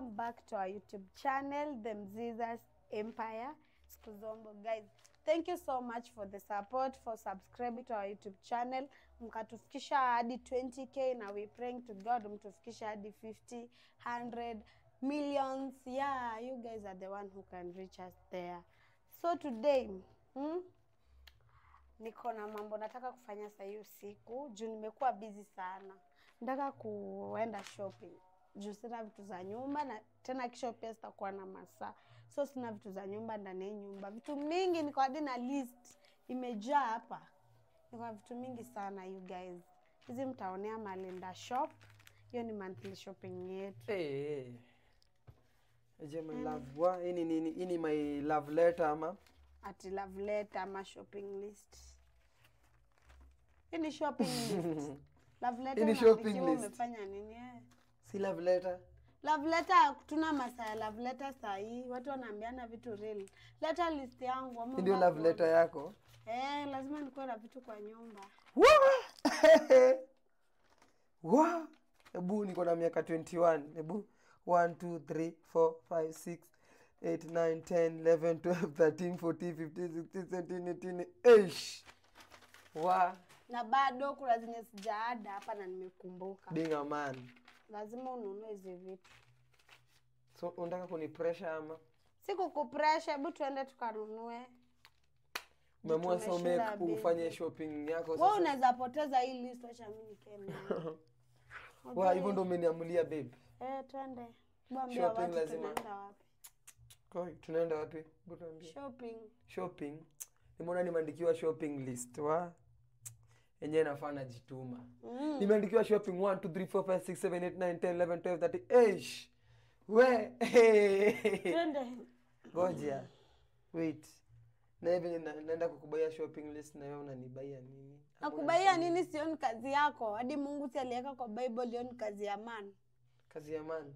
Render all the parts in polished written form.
welcome back to our YouTube channel, The Mziza's Empire. Skuzombo, guys, thank you so much for the support, for subscribing to our YouTube channel. Mkatufikisha hadi 20k, na we praying to God mtufikisha hadi 50, 100 millions. Yeah, you guys are the one who can reach us there. So today, niko na mambo nataka kufanya saa hiyo siku. Juu nimekuwa busy sana. Nataka kuenda shopping. Juu sina vitu za nyumba, na tena kisha pia sitakuwa na masaa. So sina vitu za nyumba ndani ya nyumba. Vitu mingi niko hadi na list imejaa hapa. Niko na vitu mingi sana you guys. Hizi mtaonea Malinda shop. Hiyo ni monthly shopping yetu. My love, wa ini my love letter ama? Ati love letter ama shopping list. Ini shopping list. Love letter ini shopping list. Umefanya nini? Si love letter. Love letter tuna masaa love letter saa hii. Watu wanaambiana vitu real. Letter list yangu ama ndio love letter yako? Lazima nikuwe na vitu kwa nyumba. Wa! Ebu niko na miaka 21. Ebu 1 2 3 4 5 6 8 9 10 11 12 13 14 15 16 17 18. Wa! Na bado kuna zenye sijaada hapa na nimekumbuka. Being a man. Lazima ununue hizi vitu. So unataka kuni pressure ama? Siku kupressure, hebu tuende tukanunue. Umeamua so make ufanye shopping yako sasa. Wewe unaweza poteza hii list, acha mimi nikeme. Wa hivyo ndo umeniamulia babe. Twende. Mwambie watu tunaenda wapi? Tunaenda wapi? Butuambie. Shopping. Nimeona nimeandikiwa shopping list wa. Enyewe nafana jituma. Nimeandikiwa shopping 1 2 3 4 5 6 7 8 9 10 11 12 13. We. Twende. Ngoja. Wait. Na hivi naenda kukubaia shopping list na wewe unanibaia nini? Nakubaia nini sio ni kazi yako? Hadi Mungu si aliweka kwa Bible hiyo ni kazi ya man. Kazi ya man?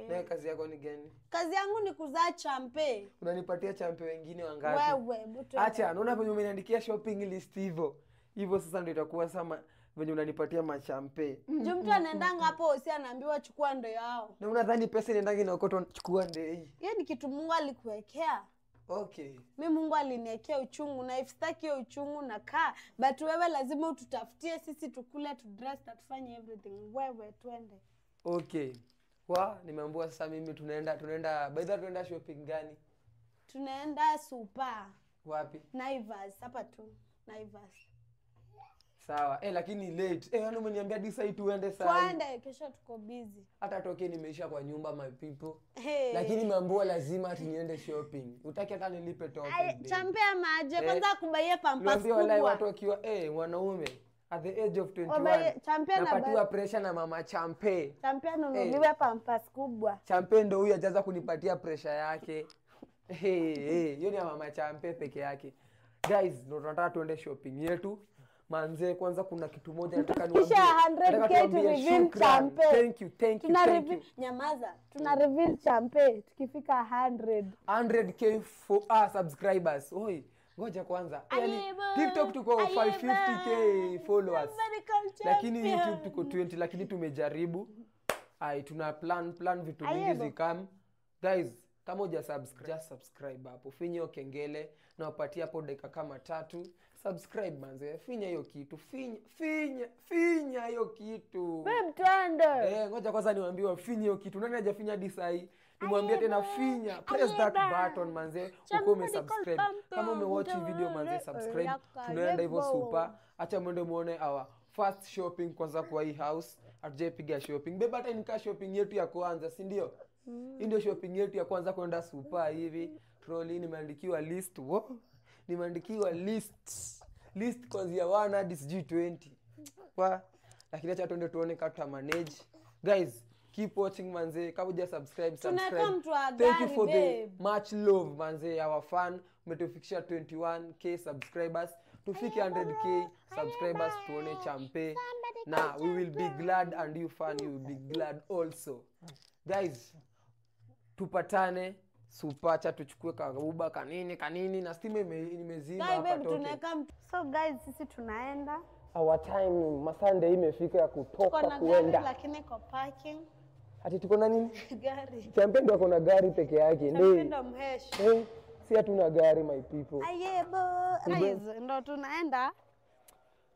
Na kazi yako ni gani? Kazi yangu ni kuzaa champe. Unanipatia champe wengine wangapi? Wewe, buto. Acha, naona venye umeniandikia shopping list hivyo. Hivyo sasa ndio itakuwa sama venye unanipatia machampe. Juu mtu anaendanga hapo si anaambiwa chukua ndo yao. Na unadhani pesa inaendanga inaokotwa chukua ndei? Hiyo ni kitu Mungu alikuwekea. Okay. Mimi Mungu aliniwekea uchungu, na ifstaki hiyo uchungu na kaa. But wewe lazima ututafutie sisi tukule, tu dress, tufanye everything. Wewe twende. Okay. Nimeambiwa sasa mimi tunaenda by the way tunaenda shopping gani? Tunaenda super. Wapi? Naivas, hapa tu. Naivas. Sawa. Lakini late. Yaani umeniambia decide tuende saa. Twende, kesho tuko busy. Hata toke nimeisha kwa nyumba my people. Lakini nimeambiwa lazima ati niende shopping. Utaki hata nilipe toke. Champe maje kwanza kubaia pampers kubwa. Niambia wallahi watu wakiwa wanaume at the age of 21. Napatiwa pressure na mama champe. Champe nunuliwe pampers kubwa. Champe ndo huyu ajaza kunipatia pressure yake. Hiyo ni ya mama champe peke yake. Guys, ndo tunataka tuende shopping yetu. Manze kwanza kuna kitu moja nataka niwaambie. Nataka 100k to reveal champe. Thank you. Nyamaza. Tuna reveal champe tukifika 100k for subscribers. Oi, ngoja kwanza. Yaani TikTok tuko 550k followers. Lakini YouTube tuko 20, lakini tumejaribu. Tuna plan vitu mingi zikam. Guys, kama just subscribe hapo. Finya kengele na wapatia hapo dakika kama 3. Subscribe manze. Finya hiyo kitu. Finya hiyo kitu. Babe twende. Ngoja kwanza niwaambie finya hiyo kitu. Nani hajafinya decide? Nimwambie tena finya. Press that button manze. Uko umesubscribe. Kama umewatch video manze subscribe. Tunaenda hivyo super. Acha mwende muone our first shopping kwanza kwa hii house. Atujepiga shopping. Beba hata nika shopping yetu ya kwanza, si ndio? Hii ndio shopping yetu ya kwanza kwenda super hivi. Trolley nimeandikiwa list. Nimeandikiwa list kuanzia 1 hadi 20. Lakini acha tuende tuone kama tuta manage. Guys, keep watching manze. Kama huja subscribe. Thank you for the much love manze, our fan. Umetufikisha 21k subscribers. Tufike 100k subscribers tuone champe. Na we will be glad and you fan you will be glad also. Guys, tupatane super, tuchukue kauba kanini na steam imezima hapa toke. So guys, sisi tunaenda. Our time Sunday imefika ya kutoka kuenda. Lakini kwa parking. Ati tuko na nini? Gari. Champe ndo akona gari peke yake. Champe ndo mhesh. Si hatuna gari my people. Ayebo. Guys, ndo tunaenda.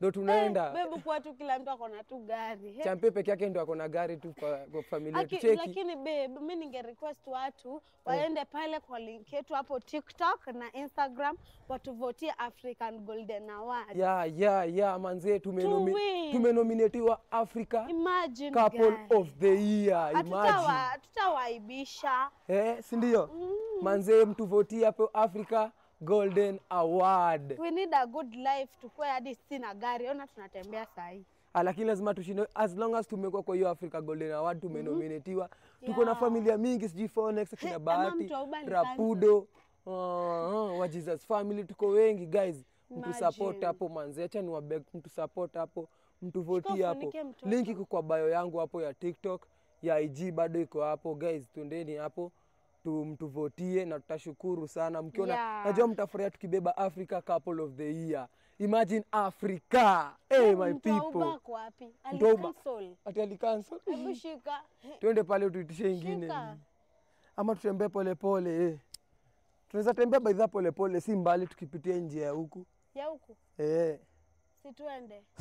Ndo tunaenda. Bebu kwa tu kila mtu akona tu gari. Champe peke yake ndo akona gari tu kwa familia yetu. Cheki. Lakini babe, mimi ninge request watu waende pale kwa link yetu hapo TikTok na Instagram watuvotie African Golden Award. Yeah, manze tumenominatiwa Africa Couple of the Year. Imagine. Tutawaibisha. Si ndio? Manze mtuvotie hapo Africa Golden Award. We need a good life tukue hadi sina gari. Ona tunatembea sahi. Lakini lazima tushinde as long as tumekuwa kwa hiyo Africa Golden Award tumenominatiwa. Tuko na familia mingi siji Phonex kina Bahati, Rapudo, wa Jesus family tuko wengi guys. Mtu support hapo manze. Acha niwabeg mtu support hapo, mtu vote hapo. Link iko kwa bio yangu hapo ya TikTok, ya IG bado iko hapo guys. Twendeni hapo mtuvotie na tutashukuru sana mkiona. Najua mtafurahia tukibeba Africa Couple of the Year. Imagine Africa. My people. Ati alikansel. Hebu shika. Twende pale tuitishe ingine. Ama tutembee pole pole. Tunaweza tembea baidha pole pole, si mbali tukipitia njia ya huku. Ya huku? Si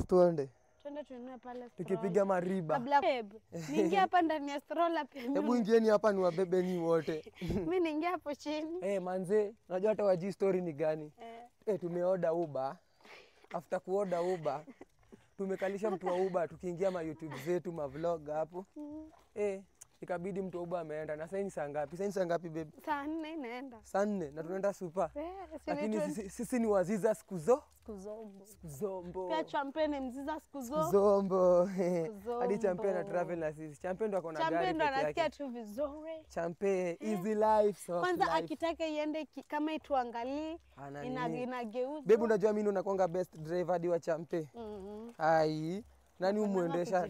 tuende. Twende tuinue pale. Tukipiga mariba. Niingia hapa ndani ya stroller pia. Hebu ingieni hapa ni wabebe ni wote. Mimi niingia hapo chini. Manze, unajua hata waji story ni gani? Tumeorder Uber. After kuorder Uber, tumekalisha mtu wa Uber tukiingia ma YouTube zetu, ma vlog hapo. Ikabidi mtu wa Uber ameenda. Na sasa ni saa ngapi? Sasa ni saa ngapi babe? Saa 4 inaenda. Saa 4 na tunaenda super. Lakini sisi ni waziza skuzombo. Pia champagne mziza skuzombo. Hadi champagne na travel na sisi. Champagne ndo akona gari. Champagne ndo anasikia tu vizuri. Champagne easy life so. Kwanza akitaka iende kama ituangalie inageuza. Babe unajua mimi ndo nakuanga best driver hadi wa Champagne. Nani umuendesha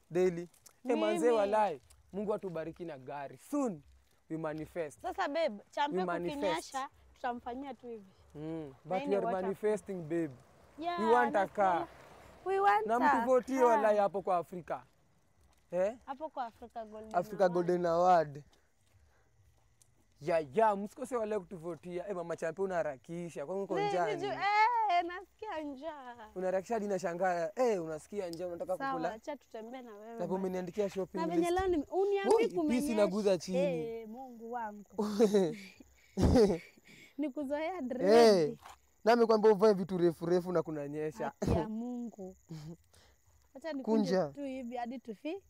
daily? Manze walai. Mungu atubariki na gari. Soon we manifest. Sasa babe, Champagne kukinyesha tutamfanyia tu hivi. But we are manifesting babe. Yeah, we want a car. Na mtu votie walai hapo kwa Afrika. Hapo kwa Africa Golden Award. Msikose wale kutuvotia. Mama Champagne unaharakisha. Kwa uko njani? Nasikia njaa. Unaharakisha hadi nashangaa. Unasikia njaa unataka kukula. Sawa, acha tutembee na wewe. Hapo umeniandikia shopping list. Na venye leo uniambie kumenyesha. Pisi naguza chini. Mungu wangu. Nikuzoea dread. Na amekwambia uvae vitu refu na kunanyesha. Ya Mungu. Acha nikunje tu hivi hadi tufike.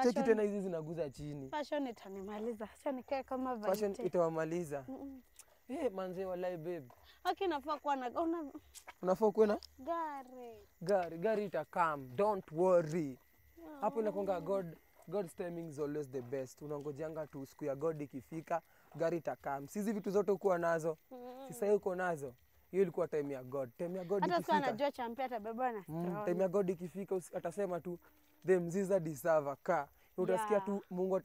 Cheki tena hizi zinaguza chini. Fashion itanimaliza. Acha nikae kama Valentine. Fashion itawamaliza. Manze walai babe. Nafaa kuwa na unafaa kuwa na gari itakam. Don't worry. Hapo inakuanga God's timing is always the best. Unangojeanga tu siku ya God ikifika, gari itakam. Sisi vitu zote uko nazo. Sasa uko nazo. Hiyo ilikuwa time ya God. Time ya God ikifika. Hata sasa anajua Champagne atabeba na stroller. Time ya God ikifika atasema tu the mziza deserve a car. Utasikia tu Mungu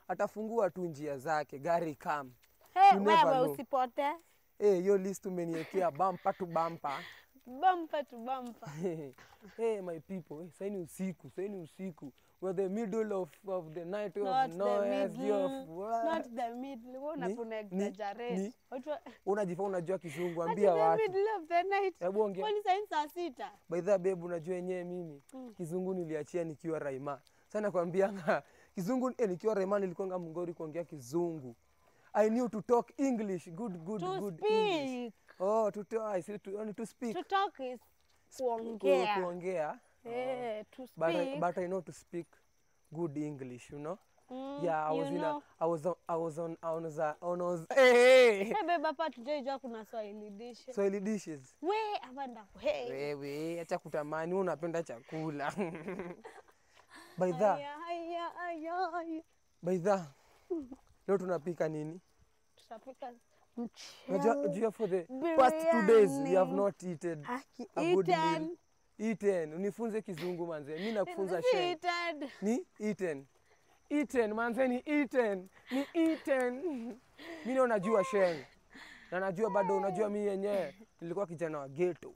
atafungua tu njia zake, gari come. Wewe usipote. Hiyo list umeniwekea bumper to bumper. My people, sasa ni usiku. We're the middle of the night not of noise not the middle. Wewe exaggerate. Unajifanya unajua Kizungu, ambia watu. The middle of the night. Hebu ongea. Kwani saa 6? By the way babe, unajua yenyewe mimi Kizungu niliachia nikiwa Raima. Sasa nakwambia Kizungu nikiwa Raima nilikuwa mngori kuongea Kizungu. I knew to talk English, good speak. English. To talk, I said only to speak. To talk is kuongea. To speak. But I know to speak good English, you know. Hey babe, hapa tujajua kuna Swahili dishes. Wewe acha kutamani, unapenda chakula. Baidha. Leo tunapika nini? Tutapika mchele. For the past 2 days we have not eaten a good meal. Eaten. Unifunze Kizungu manze. Mimi nakufunza sheng. Ni eaten. Eaten manze ni eaten. Ni eaten. Mimi unajua sheng. Na najua bado unajua mimi yenyewe nilikuwa kijana wa ghetto.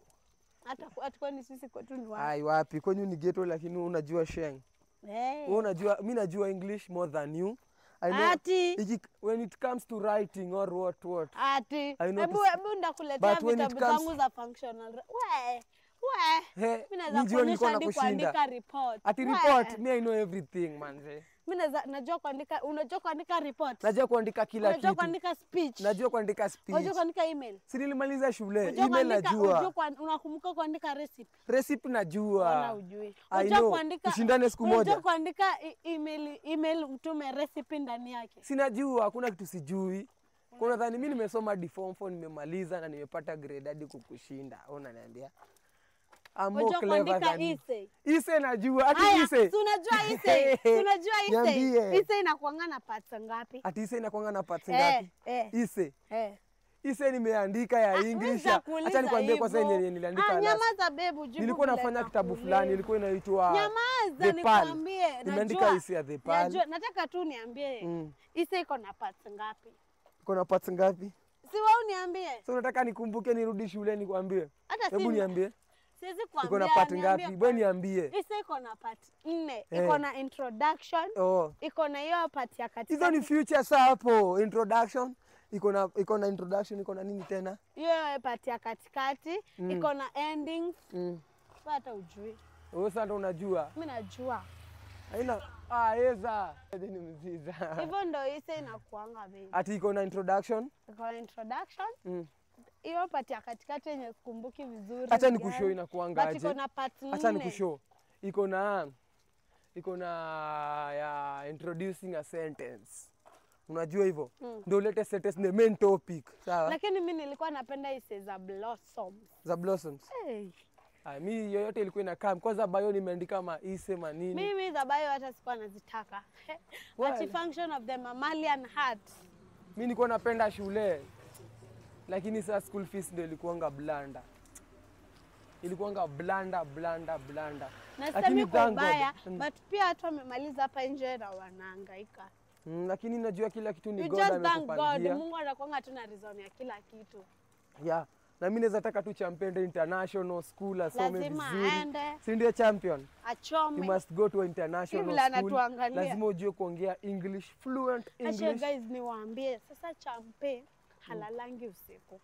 Hata kwani sisi kwetu ni wapi? Wapi? Kwenyu ni ghetto lakini unajua sheng. Hey. Unajua mimi najua English more than you. I know when it comes to writing or what. Ati. Hebu ndakuletea vitabu zangu za functional. Mimi naweza kuandika report. Ati report, me I know everything manze. Mimi najua kuandika, unajua kuandika report. Najua kuandika kila kitu. Unajua kuandika speech. Najua kuandika speech. Unajua kuandika email. Si nilimaliza shule, email najua. Unakumbuka kuandika recipe. Recipe najua. Wala ujui. Unajua kuandika, tushindane siku moja. Unajua kuandika email mtume recipe ndani yake. Sinajua, hakuna kitu sijui. Kuna nadhani mimi nimesoma D-form 4 nimemaliza na nimepata grade hadi kukushinda. Unaniambia? I'm more clever than you. Ise najua, ati ise. Unajua ise. Unajua ise. Ise inakuanga na parts ngapi? Ati ise inakuanga na parts ngapi? Ise. Ise nimeandika ya English. Acha nikwambie kwa sasa yenye niliandika. Nyamaza bebu, jibu. Nilikuwa nafanya kitabu fulani, ilikuwa inaitwa Nyamaza nikwambie. Nimeandika ise ya The Pal. Najua, nataka tu niambie. Ise iko na parts ngapi? Iko na parts ngapi? Si wewe uniambie. So unataka nikumbuke nirudi shule nikwambie? Hebu niambie. Siwezi kuambia. Iko na part ngapi? Bwe niambie. Ise iko na part 4. Iko na introduction. Iko na hiyo part ya katikati. Hizo ni future hapo. Introduction. Iko na introduction, iko na nini tena? Hiyo part ya katikati, iko na endings. Hata ujui. Wewe sasa ndo unajua. Mimi najua. Haina eza. Ni mziza. Hivyo ndo ise inakuanga baby. Ati iko na introduction? Iko na introduction. Hiyo part ya katikati yenye kumbuki vizuri. Acha nikushow inakuanga aje. Iko na part 4. Acha nikushow. Iko na ya introducing a sentence. Unajua hivyo? Ndio ulete sentence the main topic. Sawa? Lakini mimi nilikuwa napenda ise za blossoms. Za blossoms. Mimi yoyote ilikuwa inakaa. Kwanza bio nimeandika maise manini. Mimi za bio hata sikuwa nazitaka. Multifunction of the mammalian heart. Mimi nilikuwa napenda shule. Lakini sasa school fees ndio ilikuanga blanda. Ilikuanga blanda. Na semi kwa baya, but pia watu wamemaliza hapa nje na wanahangaika. Lakini najua kila kitu ni God amekupangia. Mungu anakuanga tu na reason ya kila kitu. Na mimi naweza taka tu champion international school asome vizuri. Lazima si ndio champion? Achome. You must go to international school. Lazima ujue kuongea English, fluent English. Acha guys niwaambie, sasa champe halalangi usiku.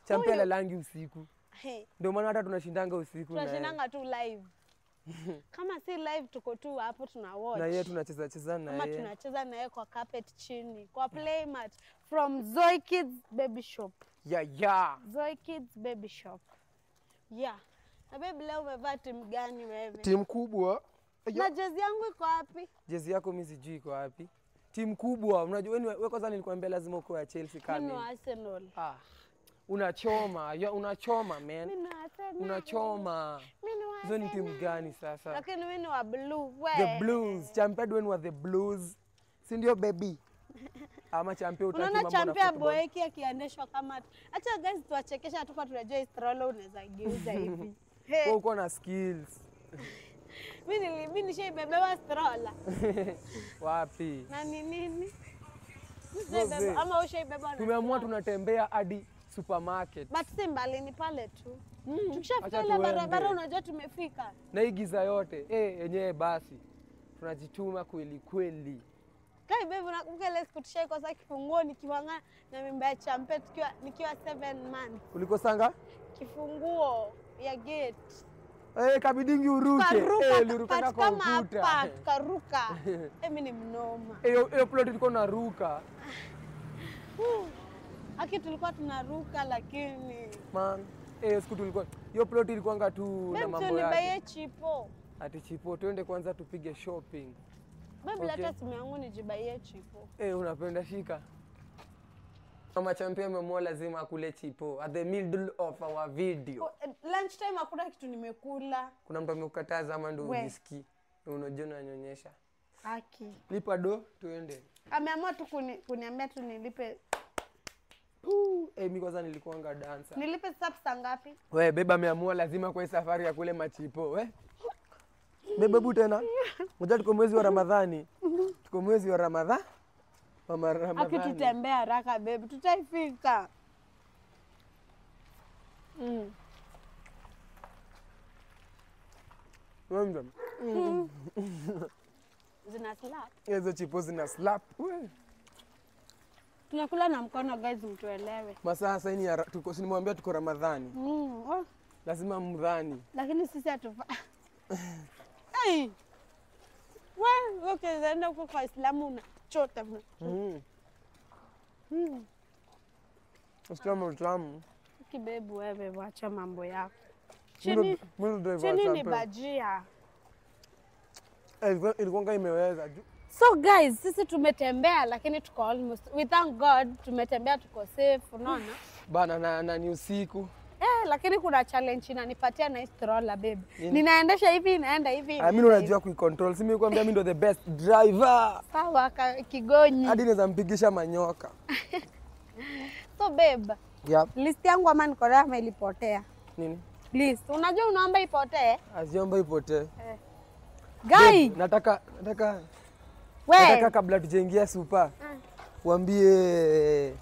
Champe halalangi usiku. Ndio maana hata tunashindanga usiku na tunashindanga tu live. Kama si live tuko tu hapo tuna watch. Na yeye tunacheza na yeye. Kama tunacheza na yeye kwa carpet chini, kwa playmat from Zoe Kids Baby Shop. Zoe Kids Baby Shop. Na baby leo umevaa timu gani wewe? Timu kubwa. Na jezi yangu iko wapi? Jezi yako mimi sijui iko wapi. Timu kubwa. Unajua wewe kwanza nilikwambia lazima uko ya Chelsea kama. Mimi ni Arsenal. Unachoma. Unachoma man. Unachoma. Hizo ni timu gani sasa? Lakini mimi ni wa blue. The Blues. Champion when were the Blues. Si ndio baby? Ama champion utaki mambo na football. Unaona champion boeki akiendeshwa kama. Acha guys tuwachekesha tu kwa tunajua stroller unaweza geuza hivi. Wewe uko na skills. Mimi nishaibeba stroller. Wapi? Na nini? Ama ushaibeba. Tumeamua tunatembea hadi supermarket. But si mbali ni pale tu. Tukishafika ile barabara unajua tumefika. Na hii giza yote, yenyewe basi. Tunajituma kweli. Kai baby unakumbuka ile siku tushaikosa kifunguo nikiwanga na mimba ya champe nikiwa 7 months. Ulikosanga? Kifunguo ya gate. Kabidingi uruke. Liruka kwa ukuta. Tukaruka. Mimi ni mnoma. Hiyo plot ilikuwa naruka. Aki tulikuwa tunaruka lakini. Man, siku tulikuwa. Hiyo plot ilikuwanga tu na mambo yake. Nibaye chipo. Ati chipo, twende kwanza tupige shopping. Baby hata simu yangu nijibaye chipo. Unapenda shika. Kama champion memo lazima akule chipo at the middle of our video. Lunch time hakuna kitu nimekula. Kuna mtu amekukataza ama ndio ujisikii? Unajua unanyonyesha. Aki. Lipa do tuende. Ameamua tu kuniambia tu nilipe. Mimi kwanza nilikuanga dancer. Nilipe sapsa ngapi? Wewe beba ameamua lazima kwa safari ya kule machipo. Bebebu tena. Ngoja tuko mwezi wa Ramadhani. Tuko mwezi wa Ramadhani. Mama Ramadhani. Akitutembea haraka baby, tutaifika. Zina slap. Hizo chipo zina slap. Tunakula na mkono guys, mtuelewe. Masaa sasa ni tuko sinimwambia tuko Ramadhani. Lazima mdhani. Lakini sisi hatufa. Hey. Wewe okay, zaenda huko kwa Islamu unachota. Usilamu. Kibebu wewe wacha mambo yako. Chini ni bajia. Ilikuwa imeweza. So guys, sisi tumetembea lakini tuko almost. We thank God tumetembea tuko safe, unaona? Bana na ni usiku. Lakini kuna challenge inanipatia na stroller babe. Ninaendesha hivi, naenda hivi. Mimi unajua kuicontrol. Si mimi kwambia mimi ndo the best driver. Sawa kigonyi. Hadi naweza mpigisha manyoka. So babe. Yep. List yangu ama niko kama ilipotea. Nini? List. Unajua unaomba ipotee? Aziomba ipotee. Guy, nataka kabla tujaingia super. Uambie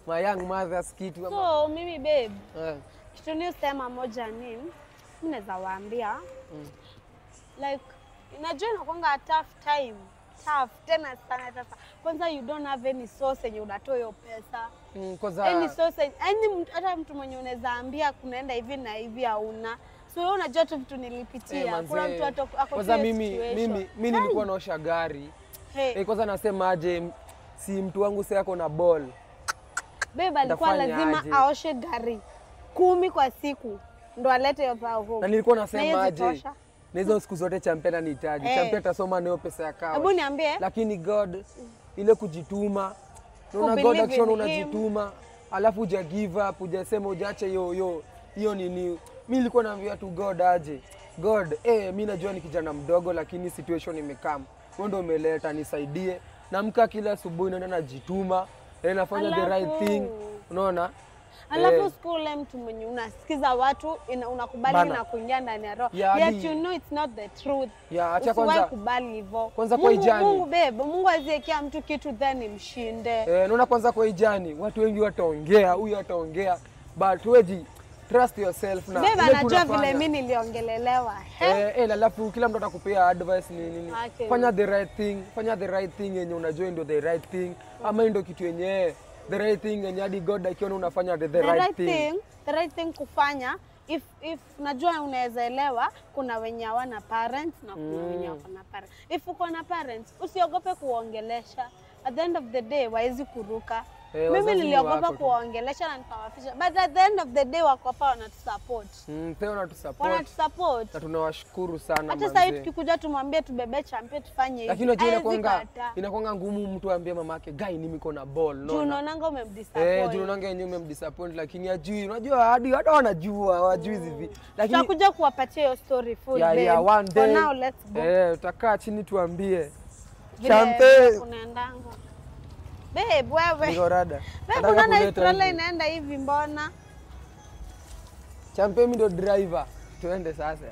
my young mothers kitu. So mimi babe. Kitu ni sema moja nini? Mimi naweza waambia. Like unajua inakuanga tough time. Tough tena sana sasa. Kwanza you don't have any source yenye unatoa hiyo pesa. Kwanza any source, hata mtu mwenye unaweza ambia kunaenda hivi na hivi hauna. So wewe unajua tu vitu nilipitia. Kuna mtu ako kwanza mimi nilikuwa naosha gari. Kwanza nasema aje si mtu wangu sasa yako na ball. Beba alikuwa lazima aoshe gari 10 kwa siku ndo alete hiyo pao huko. Na nilikuwa nasema aje na hizo siku zote Champion anihitaji. Champion atasoma nayo pesa ya kawa. Hebu niambie. Lakini God ile kujituma. Unaona God akiona unajituma, alafu uja give up, ujasema ujaacha hiyo nini. Mimi nilikuwa naambia tu God aje. God, mimi najua ni kijana mdogo lakini situation imekam. Wewe ndio umeleta nisaidie. Naamka kila asubuhi naenda najituma, nafanya the right thing. Unaona? Alafu skule mtu mwenye unasikiza watu unakubali na kuingia ndani ya roho. Yet you know it's not the truth. Acha kwanza kubali hivyo. Kwanza kwa ijani. Mungu babe, Mungu aziekea mtu kitu then mshinde. Unaona kwanza kwa ijani, watu wengi wataongea, huyu ataongea, but wewe trust yourself na beba najua vile mimi niliongelelewa. Alafu kila mtu atakupea advice nini. Fanya the right thing yenye unajua ndio the right thing. Ama ndio kitu yenyewe the right thing yenye hadi God akiona unafanya the right thing. The right thing kufanya if najua unaweza elewa kuna wenye hawana parents na kuna wenye wako na parents. If uko na parents usiogope kuongelesha. At the end of the day waezi kuruka. Mimi niliogopa kuongelesha na nikawafisha. But at the end of the day wako hapa wanatusupport. Wanatusupport. Na tunawashukuru sana. Hata sasa tukikuja tumwambie tubebe Champion tufanye hivi. Lakini unajua inakuanga ngumu mtu aambie mamake guy niko na ball. No. Unaonanga umemdisappoint. Unaonanga yenyewe umemdisappoint lakini hajui. Unajua hadi hata wanajua, hawajui hivi. Lakini tutakuja kuwapatia hiyo story full babe. One day. For now let's go. Utakaa chini tuambie. Champion kunaendanga. Babe wewe. Niko rada. Babe unaona stroller inaenda hivi mbona? Champion mimi ndo driver. Tuende sasa.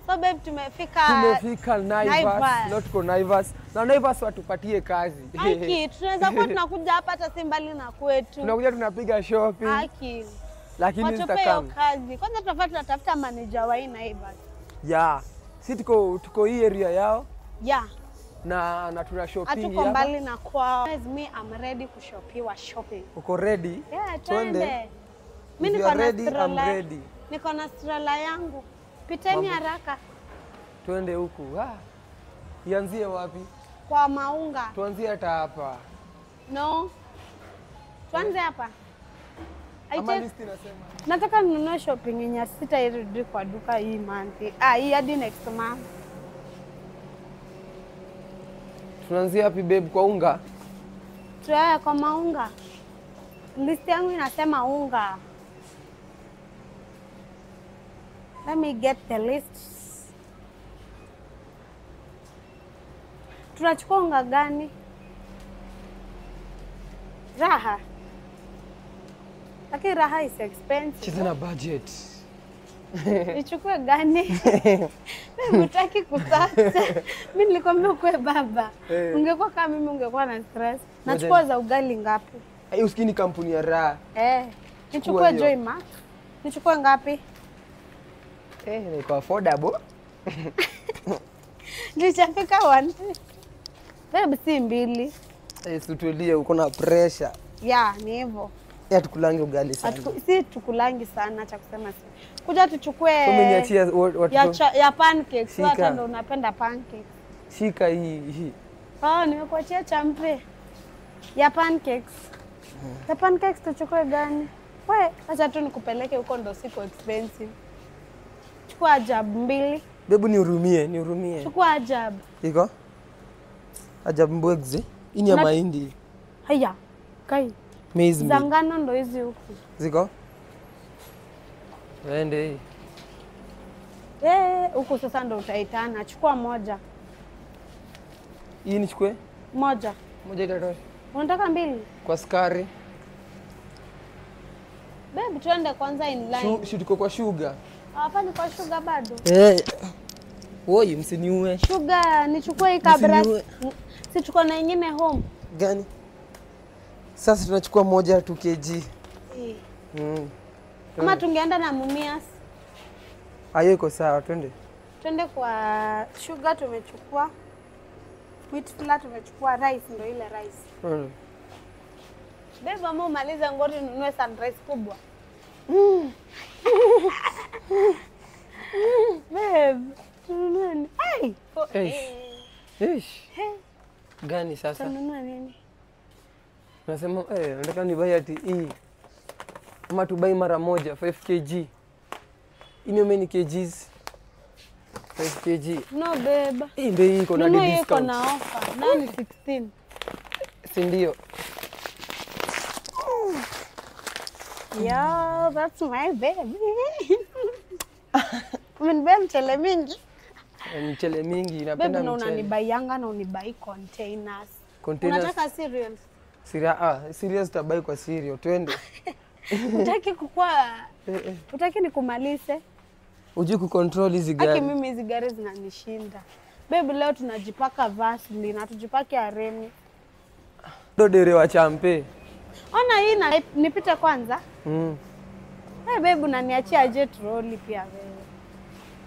So babe tumefika Naivas. Leo tuko Naivas. Na Naivas watupatie kazi. Haki, tunaweza kuwa tunakuja hapa hata si mbali na kwetu. Tunakuja tunapiga shopping. Haki. Lakini zitakaa kazi. Kwanza tunatafuta manager wa Naivas. Si tuko hii area yao. Na tuna shopping hapa. Hatuko mbali na kwao. Guys, me I'm ready kushopiwa shopping. Uko ready? Twende. Mimi niko na stroller. Niko na stroller yangu. Piteni haraka. Twende huku. Ianzie wapi? Kwa Maunga. Tuanzie hata hapa. No. Tuanze hapa. Ama list inasema. Nataka ninunue shopping yenye sitairudi kwa duka hii month. Hii hadi next month. Tunaanzia wapi babe, kwa unga? Tuaya kwa maunga. List yangu inasema unga. Let me get the list. Tunachukua unga gani? Raha. Lakini Raha is expensive. She's in a budget. Nichukue gani? Mimi hutaki kutata. Mimi nilikwambia ukue baba. Ungekuwa kama mimi ungekuwa na stress. Nachukua za ugali ngapi? Usikini kampuni ya Raha. Nichukue Joymark. Nichukue ngapi? Ni kwa affordable. Nilishafika 1. Babe si 2. Situtulie, uko na pressure. Ya, ni hivyo. Ya tukulange ugali sana. Si tukulangi sana cha kusema si. Kuja tuchukue Umeniachia watu ya pancakes. Hata ndo unapenda pancakes. Shika hii. Nimekuachia champe. Ya pancakes. Ya pancakes tuchukue gani? We, acha tu nikupeleke huko ndo siko expensive. Chukua Ajab 2. Bebu nihurumie. Chukua Ajab. Iko? Ajab mbwegzi. Ini ya mahindi. Haya. Kai. Maize meal. Zangano ndo hizi huku. Ziko? Wende hii. Huku sasa ndo utaitana. Chukua moja. Hii nichukue? Moja. Moja itatosha. Unataka 2? Kwa sukari. Babe, tuende kwanza in line. Tuko kwa sugar. Hapa ni kwa sugar bado. Woi, msiniue. Sugar nichukue hii kabla. Si tuko na nyingine home. Gani? Sasa tunachukua moja 2 kg. Kama tungeenda na Mumias. Hayo iko sawa, twende. Twende kwa sugar tumechukua. Wheat flour tumechukua, rice ndo ile rice. Babe, mama umaliza ngori nunue sunrise kubwa. Babe, tununue nini? Gani sasa? Tununue nini? Nasema nataka nibai ati hii. Ama tubai mara moja 5 kg. Ini many kgs? 5 kg. No babe. Hii ndio iko na discount. Iko na offer. Nani 16? Si ndio? Yo, that's my baby. Umenibai mchele mingi? Mchele mingi, napenda mchele. Babe, unanibaianga na unibai containers. Unataka cereal? Cereal tutabai kwa cereal, twende. Utaki kukua, utaki nikumalize? Ujui kucontrol hizi gari. Aki mimi hizi gari zinanishinda. Babe, leo tunajipaka Vaseline na tujipake Aremi. Ndo dere wa champe. Ona hii na nipite kwanza. Babe, unaniachia jet roll pia wewe.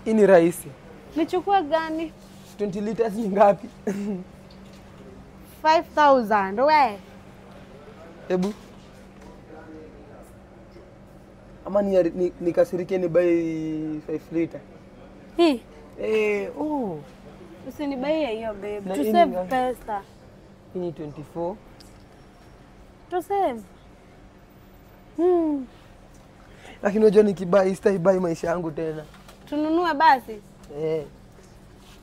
Hii ni rahisi. Nichukue gani? 20 liters ni ngapi? 5,000 we. Hebu. Ama nikasirike ni buy 5 liter. Hii. Usinibai hiyo babe. To save pesa. Hii ni 24. To save. Lakini unajua nikibai sitaibai maisha yangu tena. Tununue basi.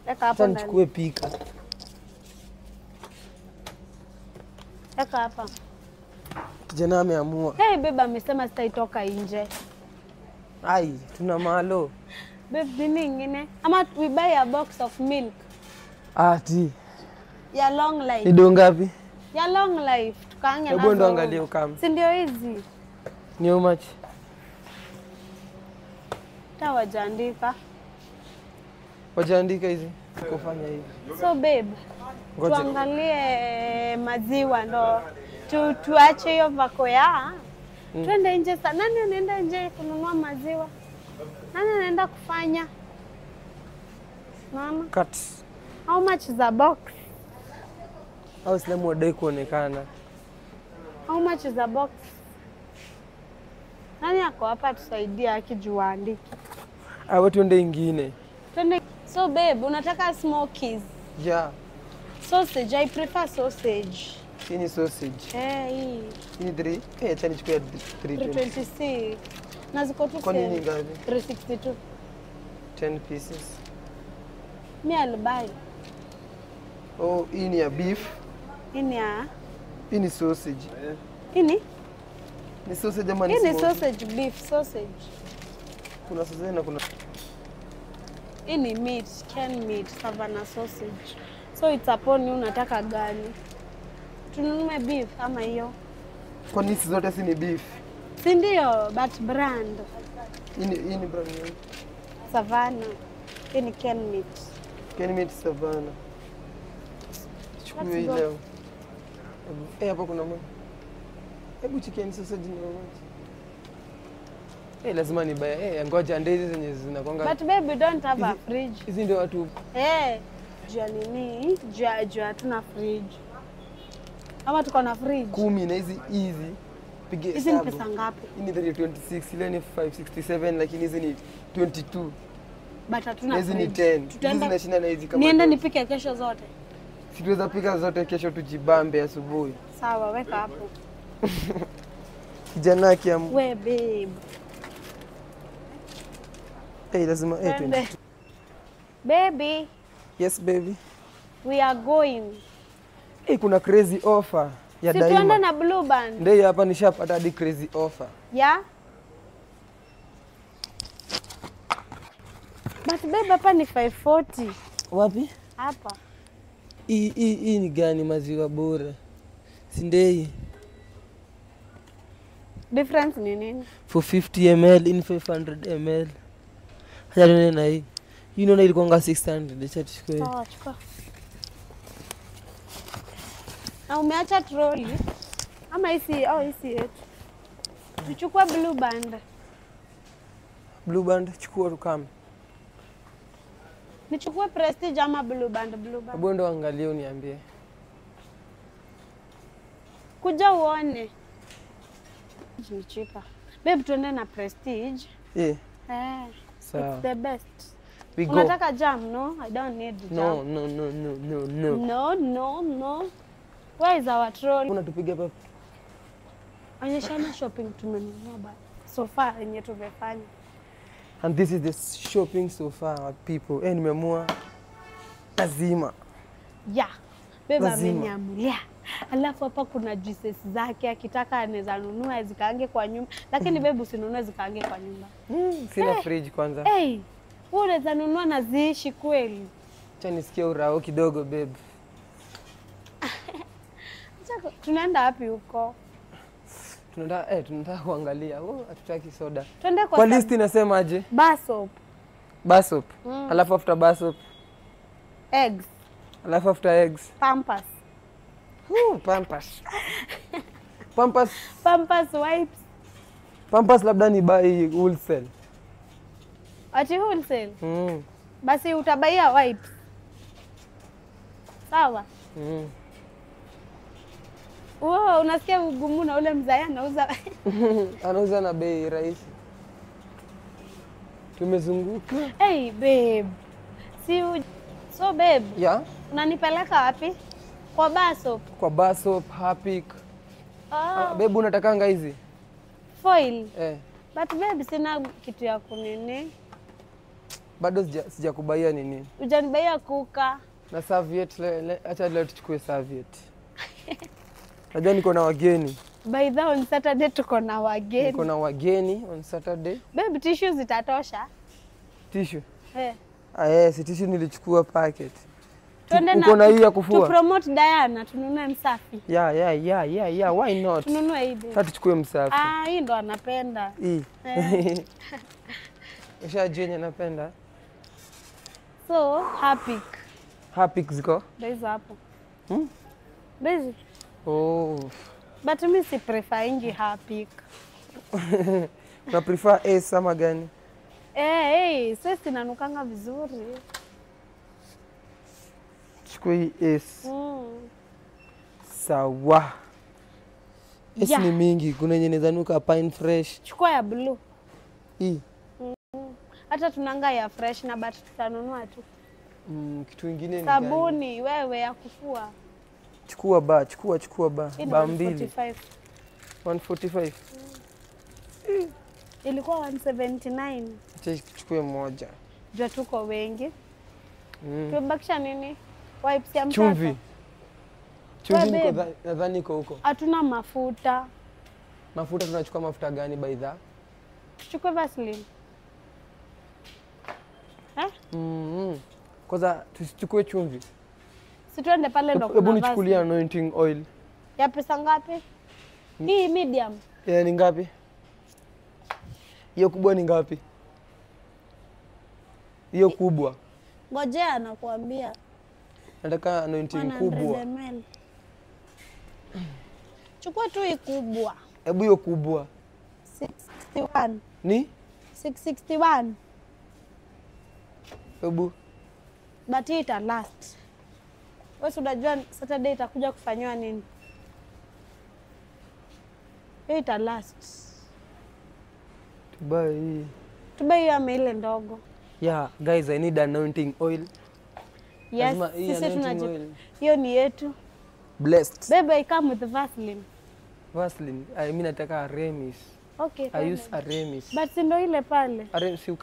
Eka hapo ndani. Nichukue pika. Eka hapa. Kijana ameamua. Hey babe, amesema sitaitoka nje. Ai, tuna malo. Babe, nini ingine? Ama we buy a box of milk. Ati. Ya long life. Ni do ngapi? Ya long life. Tukaange nazo. Hebu ndo angalia ukame. Si ndio hizi? Ni how much? Tawajaandika. Wajaandika hizi. Kufanya hivi. So babe, tuangalie maziwa ndo tuache hiyo vako ya. Twende nje sana. Nani anaenda nje kununua maziwa? Nani anaenda kufanya? Mama. Cut. How much is a box? Au Islamu wadai kuonekana. How much is a box? Nani ako hapa tusaidia akijua andiki? Wewe twende ingine. Twende. So babe, unataka smokies? Yeah. Sausage, I prefer sausage. Hii ni sausage. Hii. Hii ni 3. Acha nichukue 326. Na ziko tu kwa nini ngapi? 362. 10 pieces. I'll buy. Oh, hii ni ya beef. Hii ni sausage. Ni sausage ama ni smoky? Hii ni sausage, beef sausage. Kuna sausage na kuna hii ni meat, canned meat, Savannah sausage. So it's upon you unataka gani? Tununue beef ama hiyo? Kwa nini zote si ni beef? Si ndio, but brand. Hii ni brand nini? Savannah. Hii ni canned meat. Canned meat Savannah. Chukue hii leo. Hapo kuna moja. Hebu chicken sausage ni how much? lazima ni buy. Ngoja ndizi zenye zinakonga. But babe, we don't have a fridge. Hizi ndio watu. Jua nini? Jua tuna fridge. Ama tuko na fridge? 10 na hizi pige hizi ni pesa ngapi? Hii ni 26, ile ni 567 lakini hizi ni 22. But hatuna hizi ni 10. Hizi zinashinda na hizi kama. Niende nipike kesho zote. Situweza pika zote kesho tujibambe asubuhi. Sawa, weka hapo. Kijana kiamu. We babe. Lazima 22. Baby. Yes baby. We are going. Kuna crazy offer ya Daima. Situenda na Blue Band. Ndio hapa nishapata hadi crazy offer. Yeah. But babe, hapa ni 540. Wapi? Hapa. Hii ni gani maziwa bora? Sindei. Difference ni nini? For 50 ml in 500 ml. Haja nene na hii. Hii naona ilikuwa 600. Acha tuchukue. Sawa, chukua. Na umeacha trolley? Ama hisi yetu. Tuchukue Blue Band. Blue Band chukua tukame. Nichukue Prestige ama Blue Band? Hebu ndo angalia uniambie. Kuja uone. Ni cheaper. Babe, tuende na Prestige. Sawa. It's the best. We go. Unataka jam? No, I don't need jam. No. Where is our trolley? Unatupiga pepe. Onyeshana shopping tumenunua ba. So far yenye tumefanya. And this is the shopping so far people. Nimeamua lazima. Yeah. Babe ameniamulia. Alafu hapa kuna juices zake, akitaka anaweza nunua zikaange kwa nyumba. Lakini babe usinunue zikaange kwa nyumba. Sina fridge kwanza. Wewe unaweza nunua na ziishi kweli. Acha nisikie urao kidogo babe. Tunaenda wapi huko? Tunataka kuangalia. Hatutaki soda. Twende kwa list inasema aje? Basop. Alafu after basop eggs. Alafu after eggs Pampers. Pampers wipes. Pampers labda ni buy wholesale. Ati wholesale? Basi utabaia wipes. Sawa? Unasikia ugumu na ule mzaya anauza. Anauza na bei rahisi. Tumezunguka. Babe. So babe. Yeah. Unanipeleka wapi? Kwa Basop. Kwa Basop, Harpic. Babe unatakanga hizi? Foil. But babe sina kitu ya kunini. Bado sijakubaia nini? Hujanibaia kuka. Na serviette, acha leo tuchukue serviette. Najua niko na wageni. By the on Saturday tuko na wageni. Niko na wageni on Saturday. Babe, tissue zitatosha? Tissue? Si tissue nilichukua packet. Uko na hii ya kufua? To promote Diana, tununue msafi. Yeah, why not? Tununue hii. Sasa tuchukue msafi. Hii ndo anapenda. Hii. Ushajua yenye napenda? So, Harpic ziko? Hizo hapo. Bezi. But mimi si prefer ingi Harpic. Na prefer Ace ama gani? Sasa inanukanga vizuri. Chukua hii Ace. Sawa. Ace ni mingi, kuna yenye inanuka Pine Fresh. Chukua ya blue. Hii. Hata tunanga ya fresh na but tutanunua tu. Kitu kingine ni sabuni wewe ya kufua. Chukua ba. Ba mbili. 145. Ilikuwa 179. Acha chukue moja. Jua tuko wengi. Tumebakisha nini? Wipes ya mtoto. Chumvi niko nadhani iko huko. Hatuna mafuta. Mafuta tunachukua mafuta gani by the? Tuchukue Vaseline. Kwanza tusichukue chumvi. Si tuende pale ndo kuna Hebu nichukulie anointing oil. Ya pesa ngapi? Hii medium. Ni ngapi? Hiyo kubwa ni ngapi? Hiyo kubwa. Ngojea nakuambia. Nataka anointing kubwa. Chukua tu hii kubwa. Hebu hiyo kubwa. 6. 661. Ni? 661. Hebu. But it last. Wewe unajua Saturday itakuja kufanywa nini? It last. Tubai ya ile ndogo. Yeah, guys, I need anointing oil. Yes, sisi tunajipa. Hiyo ni yetu. Blessed. Baby, I come with Vaseline. Vaseline. I mean nataka Aramis. Okay. I use Aramis. But si ndo ile pale. Aramis you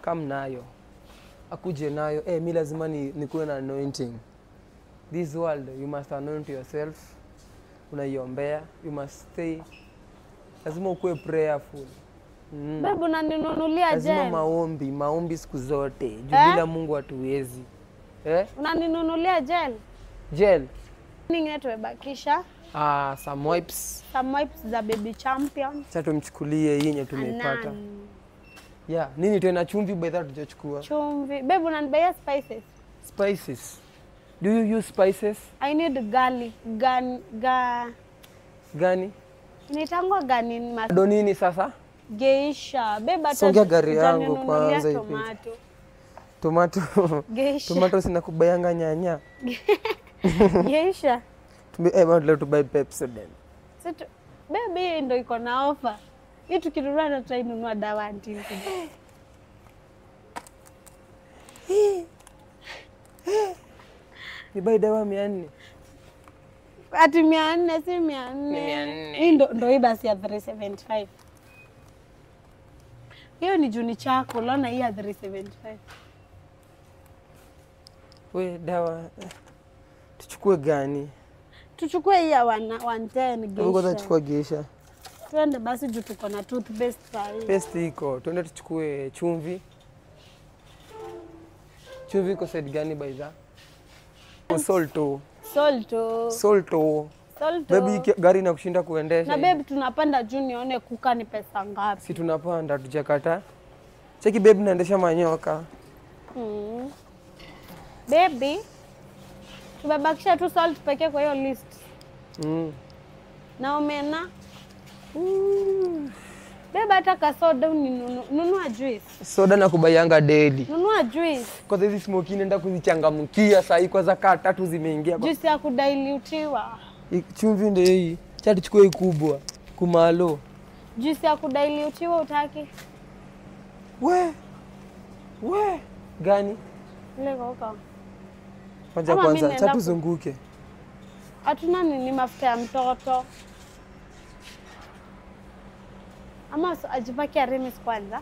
come nayo. Akuje nayo. Mimi lazima nikuwe na anointing. This world you must anoint yourself. Unaiombea. You must stay. Lazima ukuwe prayerful. Babu unaninunulia gel. Lazima maombi siku zote. Bila Mungu hatuwezi. Unaninunulia gel. Gel. Nini tumebakisha? Some wipes. Some wipes za Baby Champion. Sasa tumchukulie hii yenye tumepata. Yeah, nini tena chumvi by that tujachukua. Chumvi. Babu unanibaya spices. Spices. Do you use spices? I need garlic. Gani? Nitangwa gani Ndo nini sasa? Geisha. Beba songia gari yangu kwanza hivi. Tomato. Geisha. Tomato sinakubayanga nyanya. Geisha. Leo tubai Pepsodent. Sasa baby ndo iko na offer. Hii tukirudi na tutainunua dawa antini. Ni bai dawa 400. Ati 400 si 400. Hii ndo hii basi ya 375. Hiyo ni juni chako, lona hii ya 375. We dawa tuchukue gani? Tuchukue hii ya 110 Geisha. Ngoja tuchukue Geisha. Twende basi juu tuko na toothpaste pale. Paste iko. Twende tuchukue chumvi. Chumvi iko side gani baiza? Salto. Baby gari na kushinda kuendesha. Na baby tunapanda juu nione kuka ni pesa ngapi. Si tunapanda tujakata. Cheki baby naendesha manyoka. Baby tumebakisha tu salt pekee kwa hiyo list. Na omena. Baby ataka soda nunua juice. Soda na kubayanga daily. Nunua juice. Kwa hizi smoke nenda kuzichangamkia saa hii kwa zaka 3 zimeingia. Juice ya kudilutiwa. Chumvi ndio hii. Cha tuchukue hii kubwa. Kumalo. Juice ya kudilutiwa utaki? We. Gani? Ile koka. Kwanza kwanza cha tuzunguke. Hatuna nini mafuta ya mtoto. Ama ajipake Aramis kwanza.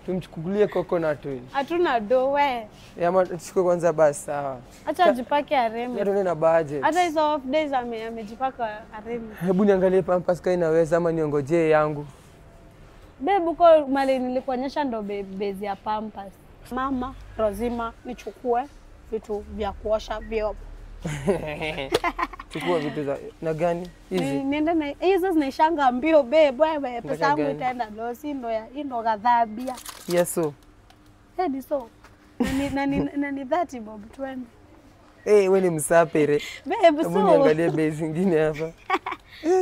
Tumchukulie coconut oil. Hatuna dowe. Yama tuchukue kwanza basi sawa. Acha ajipake Aramis. Ndio na budget. Hata hizo off days amejipaka Aramis. Hebu niangalie Pampers kai naweza ama niongojee yangu. Babe uko mali nilikuonyesha ndo base ya Pampers. Mama lazima nichukue vitu vya kuosha vyombo. Chukua vitu za na gani? Hizi. Nenda na hizo zinaishanga mbio babe, wewe pesa yangu itaenda losi ndo ya ndo gadhabia. Yes so. Hedi so. Nani 30 bob 20. Wewe ni msapere. Babe so. Niangalie base zingine hapa.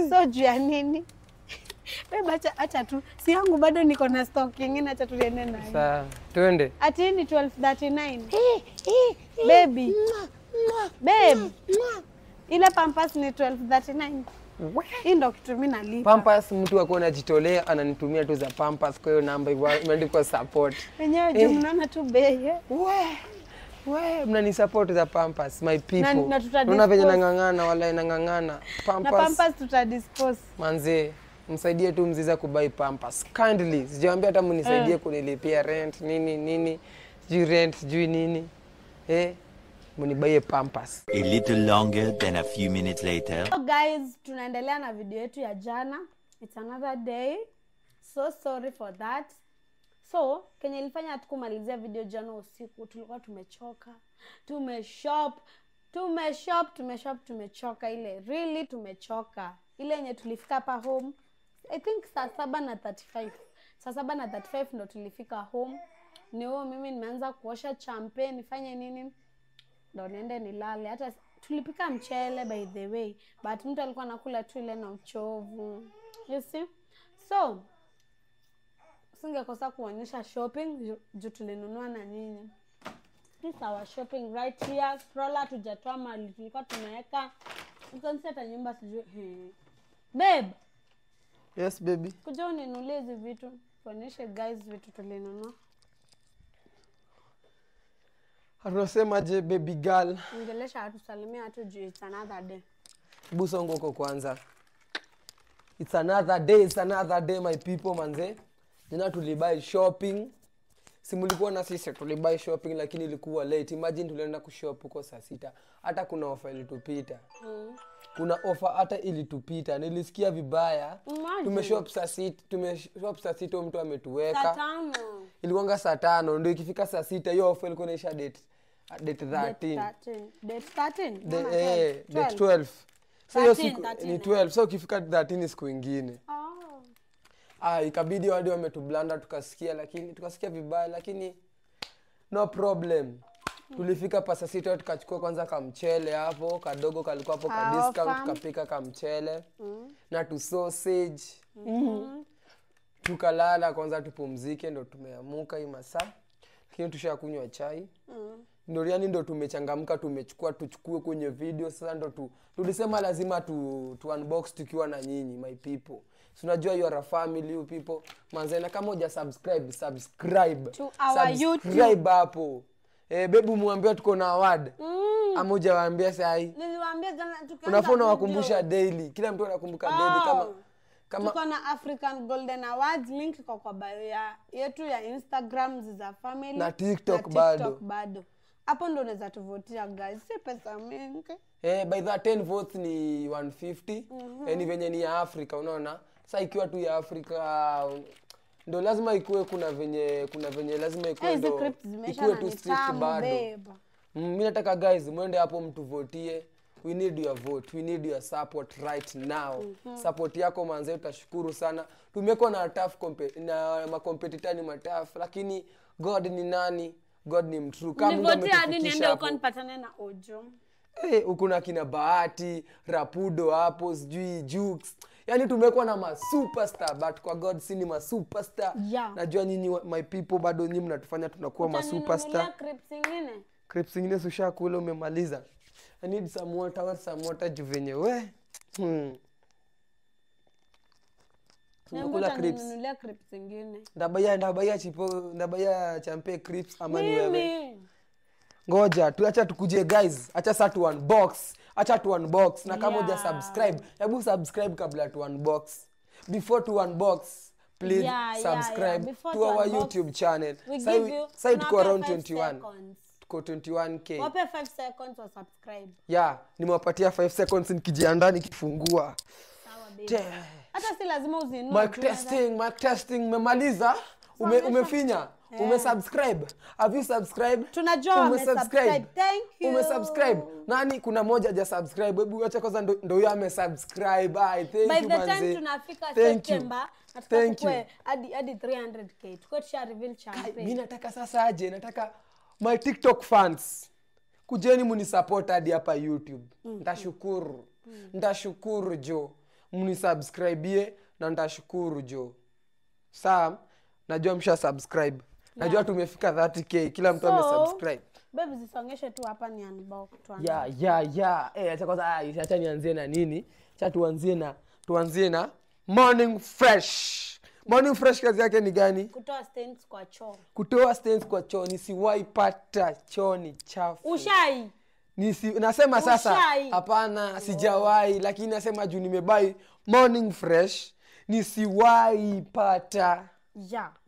So juu ya nini? Babe acha tu. Si yangu bado niko na stock nyingine, acha tuende nayo. Sawa. Twende. Ati ni 1239. Baby. Babe. Ile Pampers ni 1239. Hii ndo kitu mimi nalipa. Pampers mtu wako anajitolea ananitumia tu za Pampers kwa hiyo namba imeandikwa support. Wenyewe je mnaona tu bei. We mnani support za Pampers my people. Unaona venye nangangana wala inangangana. Pampers. Na Pampers tutadispose. Manze msaidie tu mziza kubai Pampers kindly. Sijaambia hata mnisaidie kunilipia rent nini. Sijui rent sijui nini. Munibaie Pampers. A little longer than a few minutes later. So guys, tunaendelea na video yetu ya jana. It's another day. So sorry for that. So, kenye ilifanya hatukumalizia video jana usiku, tulikuwa tumechoka. Tumechoka ile. Really tumechoka. Ile yenye tulifika hapa home, I think saa 7:35. Saa 7:35 ndo tulifika home. Niyo mimi nimeanza kuosha champagne, nifanye nini? Ndo niende nilale. Hata tulipika mchele by the way, but mtu alikuwa anakula tu ile na uchovu. You see? So, singekosa kuonyesha shopping juu tulinunua na nini. This our shopping right here. Stroller tujatoa mali tulikuwa tumeweka. Ukanseta nyumba sijui. Babe. Yes baby. Kuja uninunulie hizi vitu. Kuonyeshe guys vitu tulinunua. Anasema je baby girl. Ongelesha watu, salimia watu juu it's another day. Busongo uko kwanza. It's another day my people manze. Jana tulibuy shopping. Si mlikuwa na sisi tulibuy shopping lakini ilikuwa late. Imagine tulienda kushop huko saa 6. Hata kuna offer ilitupita. Kuna offer hata ilitupita. Nilisikia vibaya. Tumeshop saa 6 mtu ametuweka. Saa 5. Ilikuwa saa 5 ndio ikifika saa 6 hiyo offer ilikuwa inaisha date 13. Date 13. Date 12. So hiyo siku ni 12. So ukifika 13 ni siku nyingine. Ikabidi wadi wametublanda tukasikia vibaya lakini no problem. Tulifika pasa 6 tukachukua kwanza kamchele hapo kadogo kalikuwa hapo ka discount tukapika kamchele na tu sausage. Tukalala kwanza tupumzike ndo tumeamuka hii masaa. Lakini tushakunywa chai. Ndio yani ndo tumechangamka tuchukue kwenye video sasa ndo tulisema lazima tu unbox tukiwa na nyinyi my people. So unajua you are a family you people. Manzena kama uja subscribe to our YouTube hapo. Bebu muambia tuko na award. Ama hujawaambia sasa hii. Niliwaambia jana tukaanza. Unafona wakumbusha daily. Kila mtu anakumbuka daily kama tuko na African Golden Awards, link iko kwa bio yetu ya Instagram za family na TikTok bado. Hapo ndo unaweza tuvotia guys. Si pesa mingi. By the 10 votes ni 150. Ni venye ni ya Afrika unaona. Sasa ikiwa tu ya Afrika ndo lazima ikuwe kuna venye lazima ikuwe ndo ikuwe tu strict bado. Mimi nataka guys muende hapo mtuvotie. We need your vote. We need your support right now. Support yako manze tutashukuru sana. Tumekuwa na tough na makompetitor ni mataf lakini God ni nani? God ni mtrue. Kama Mungu ametufikisha hapo. Nipatane na Ojo. Huko na kina Bahati, Rapudo hapo, sijui Jukes. Yaani tumekuwa na superstar but kwa God si ni superstar. Najua nyinyi my people bado nyinyi mnatufanya tunakuwa superstar. Crips zingine ushakula umemaliza. I need some water juvenye we. Tunakula crips. Ninunulia crips zingine. Ndabaya champe crips ama ni wewe. Ngoja tuacha tukuje guys. Acha sasa tu unbox. Na kama uja subscribe, hebu subscribe kabla tu unbox. Before to unbox, please subscribe to our YouTube channel. Sasa tuko around 21. Tuko 21k. Wape 5 seconds wa subscribe. Nimewapatia 5 seconds nikijiandaa nikifungua. Sawa baby. Hata si lazima uzinunue. Mic testing memaliza? Umefinya? Umesubscribe? Have you subscribed? Tunajua umesubscribe. Thank you. Umesubscribe. Nani kuna moja haja subscribe? Hebu acha kwanza ndo yeye amesubscribe. Thank you manze. By the time tunafika September, nataka hadi 300k. Tuko tusha reveal champion. Mimi nataka sasa aje, nataka my TikTok fans. Kujeni munisupport hadi hapa YouTube. Ndashukuru jo. Munisubscribe na ndashukuru jo. Sam, najua msha subscribe. Najua tumefika 30k, kila mtu amesubscribe. Baby zisongeshe tu hapa ni unbox tu. Acha kwanza acha nianzie na nini? Acha tuanzie na Morning Fresh. Morning Fresh kazi yake ni gani? Kutoa stains kwa choo. Nisiwahi pata choo ni chafu. Ushai. Nasema sasa hapana sijawahi lakini nasema juu nimebai Morning Fresh nisiwahi pata.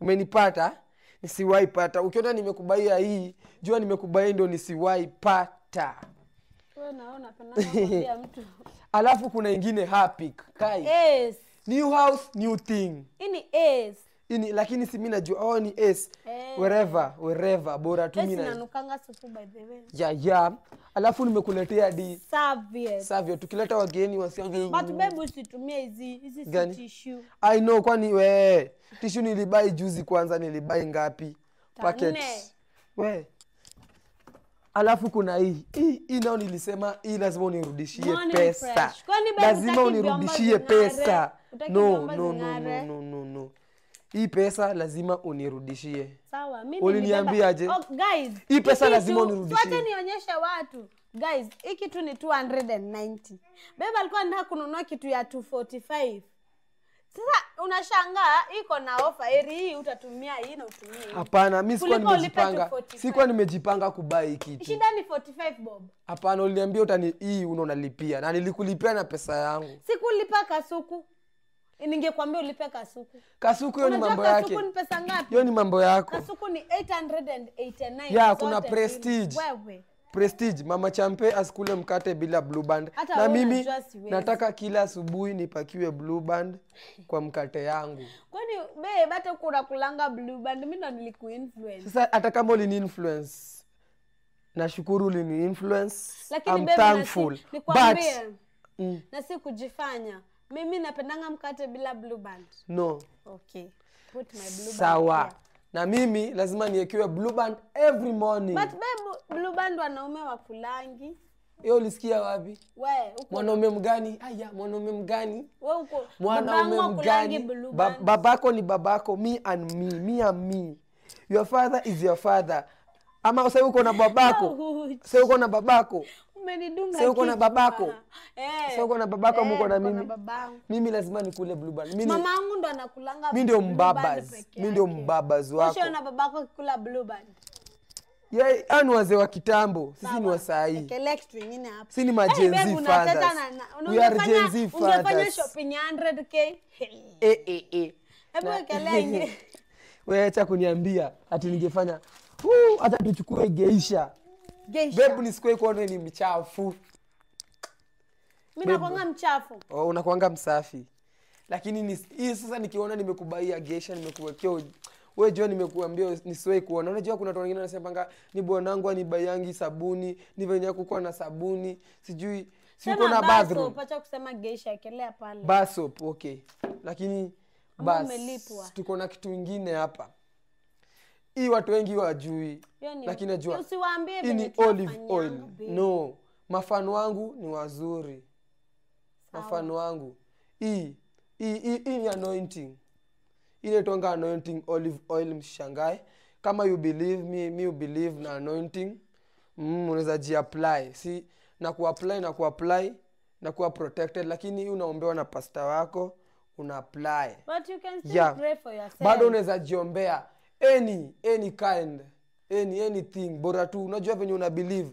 Umenipata? Nisiwahi pata. Ukiona nimekubaia hii, jua nimekubaia ndio nisiwahi pata. Wewe naona napenda mtu. Alafu kuna ingine Happy Kai. Yes. New house, new thing. Ini lakini si mimi najua ni S. Wherever bora tu mimi na. Nanukanga supu by the way. Alafu nimekuletea hadi Savio. Tukileta wageni wasianze. But baby usitumie hizi tissue. I know kwani we tissue nilibai juzi kwanza nilibai ngapi? Packets. Alafu kuna hii nao nilisema hii lazima unirudishie pesa. Lazima unirudishie pesa. Utaki No, bomba no, no, zing'are. no, no, no. Hii pesa lazima unirudishie. Sawa, mimi Uliniambia aje? Oh, guys. Hii pesa hiki lazima tu- unirudishie. Wacha nionyeshe watu. Guys, hiki tu ni 290. Beba alikuwa anataka kununua kitu ya 245. Sasa unashangaa iko na offer hii utatumia hii na utumie hii. Hapana, mimi sikuwa Kuliko ulipe nimejipanga. 245. Sikuwa nimejipanga kubai kitu. Shida ni 45 bob. Hapana, uliniambia hii unalipia na nilikulipia na pesa yangu. Sikulipa kasuku. Ningekwambia ulipe kasuku. Kasuku hiyo ni Unajua mambo kasuku yake. ni pesa ngapi? Hiyo ni mambo yako. Kasuku ni 889. Ya, kuna zote Prestige. mbili. Wewe. Prestige, Mama Champe asikule mkate bila Blue Band. Hata Na wewe mimi unajua siwezi. nataka kila asubuhi nipakiwe Blue Band kwa mkate yangu. Kwani babe hata kuna kulanga Blue Band mimi ndo nilikuinfluence. Sasa hata kama ulini influence, nashukuru ulini influence. Lakini I'm babe thankful. nikwambie But na si kujifanya. Mimi napendanga mkate bila Blue Band. no. Okay. Put my Blue Band. Sawa. Here. Na mimi lazima niekewe Blue Band every morning. But babe Blue Band wanaume wakulangi. Hiyo ulisikia wapi? Wewe uko Mwanaume mgani? Aya, mwanaume mgani? wewe uko Mwanaume mgani? Blue Band. Babako ni babako, me and me, me and me. Your father is your father. Ama sasa uko na babako? Sasa uko na babako? Umenidunga. Sasa uko na kichwa. babako? Sasa uko na babako ama uko na uko mimi? babangu. Mimi lazima nikule Blue Band. Mimi Mama yangu ndo anakulanga. mimi ndio Blue mbabas. Band peke Mimi ndio yake. mbabas wako. Ushaona babako kula Blue Band. Yeye ani wazee wa kitambo, sisi ni wa saa hii. Ekelea kitu kingine hapa. Sisi ni ma Gen Z fathers. We are Gen Z Ungefanya fathers. shopping ya 100k. Hebu ekelea ingine. Wewe acha kuniambia ati ningefanya hata tuchukue geisha. Geisha. Babe nisikue kuona ni mchafu. Mimi nakwanga mchafu. Oh, unakuanga msafi. Lakini hii sasa nikiona nimekubaia geisha nimekuwekea wewe jua nimekuambia nisiwahi kuona. Unajua kuna watu wengine wanasemanga ni bwanangu anibaiangi sabuni, ni venye kuko na sabuni, sijui siko na bathroom. Sema acha kusema geisha ekelea pale. Basop, okay. Lakini bas umelipwa. tuko na kitu kingine hapa. Hii watu wengi wajui. Lakini najua. Usiwaambie Hii ni olive oil. No, mafano wangu ni wazuri. Mafano wangu. Hii ni anointing. Ile tonga anointing olive oil mshangae. Kama you believe me you believe na anointing. Unaweza ji-apply. Si na kuapply na kuwa protected, lakini hii unaombewa na pastor wako, una-apply. But you can still pray for yourself. Bado unaweza jiombea any kind, anything. Bora tu unajua venye una believe.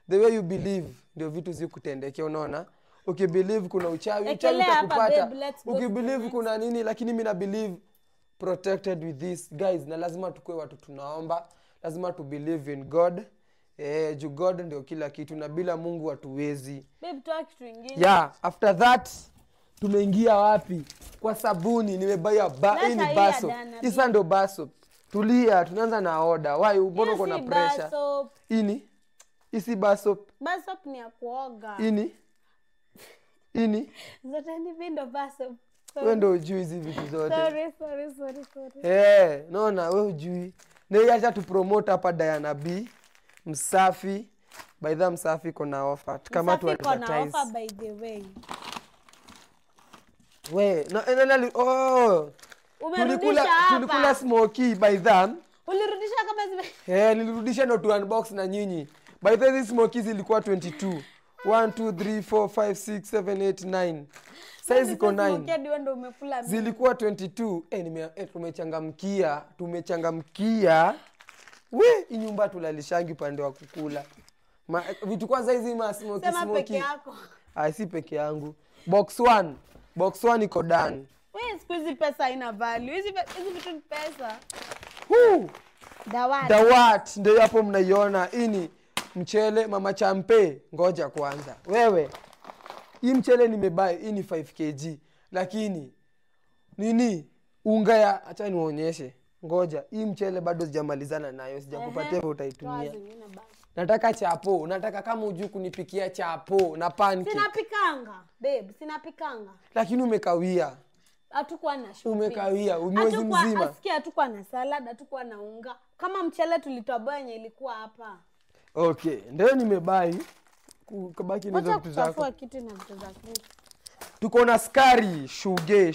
The way you believe ndio vitu zikutendekea, unaona? Ukibelieve kuna uchawi utakupata. Ukibelieve kuna nini, lakini mimi na believe protected with this guys. Na lazima tukue watu tunaomba, lazima tu believe in God. Juu God ndio kila kitu na bila Mungu hatuwezi. Babe toa kitu kingine. Yeah, after that tumeingia wapi? Kwa sabuni nimebaya hii ni baso. Isa ndo baso. Tulia, tunaanza na order. Why mbona uko na pressure? Ini? Isi baso. Baso ni ya kuoga. Ini? Zote ni vindo baso. Wewe ndio hujui hizi vitu zote. Sorry. Naona wewe hujui. Na acha tu promote hapa Diana B. Msafi. By the msafi kuna offer. Kama tu advertise. Kuna offer by the way. Tulikula smoky by them. Ulirudisha kama zime. Nilirudisha ndo tu unbox na nyinyi. By the way, smoky zilikuwa 22. 1 2 3 4 5 6 7 8 9. Size iko 9. Zilikuwa 22. Tumechangamkia. Hii nyumba tulalishangi pande wa kukula. Vitu kwanza hizi smoky. Sema peke yako. Si peke yangu. Box 1 iko done. Wewe siku hizi pesa haina value. Hizi vitu ni pesa. Dawat ndio hapo mnaiona. Hii ni mchele Mama Champe. Ngoja kwanza. Wewe. Hii mchele nimebuy, hii ni 5 kg. Lakini nini? Unga ya acha nionyeshe. Ngoja, hii mchele bado sijamalizana nayo. Sijakupatia utaitumia. Nataka chapo, nataka kama hujui kunipikia chapo na pancake. Sinapikanga, babe, sinapikanga. Lakini umekawia. Hatukuwa na shopping. Umekawia, mwezi mzima. Asikia hatukuwa na salad, hatukuwa na unga. Kama mchele tulitoa yenye ilikuwa hapa. Okay, ndio nimebai. Kabaki nizo vitu zako. Wacha kitu na vitu zako. Tuko na skari, shuge.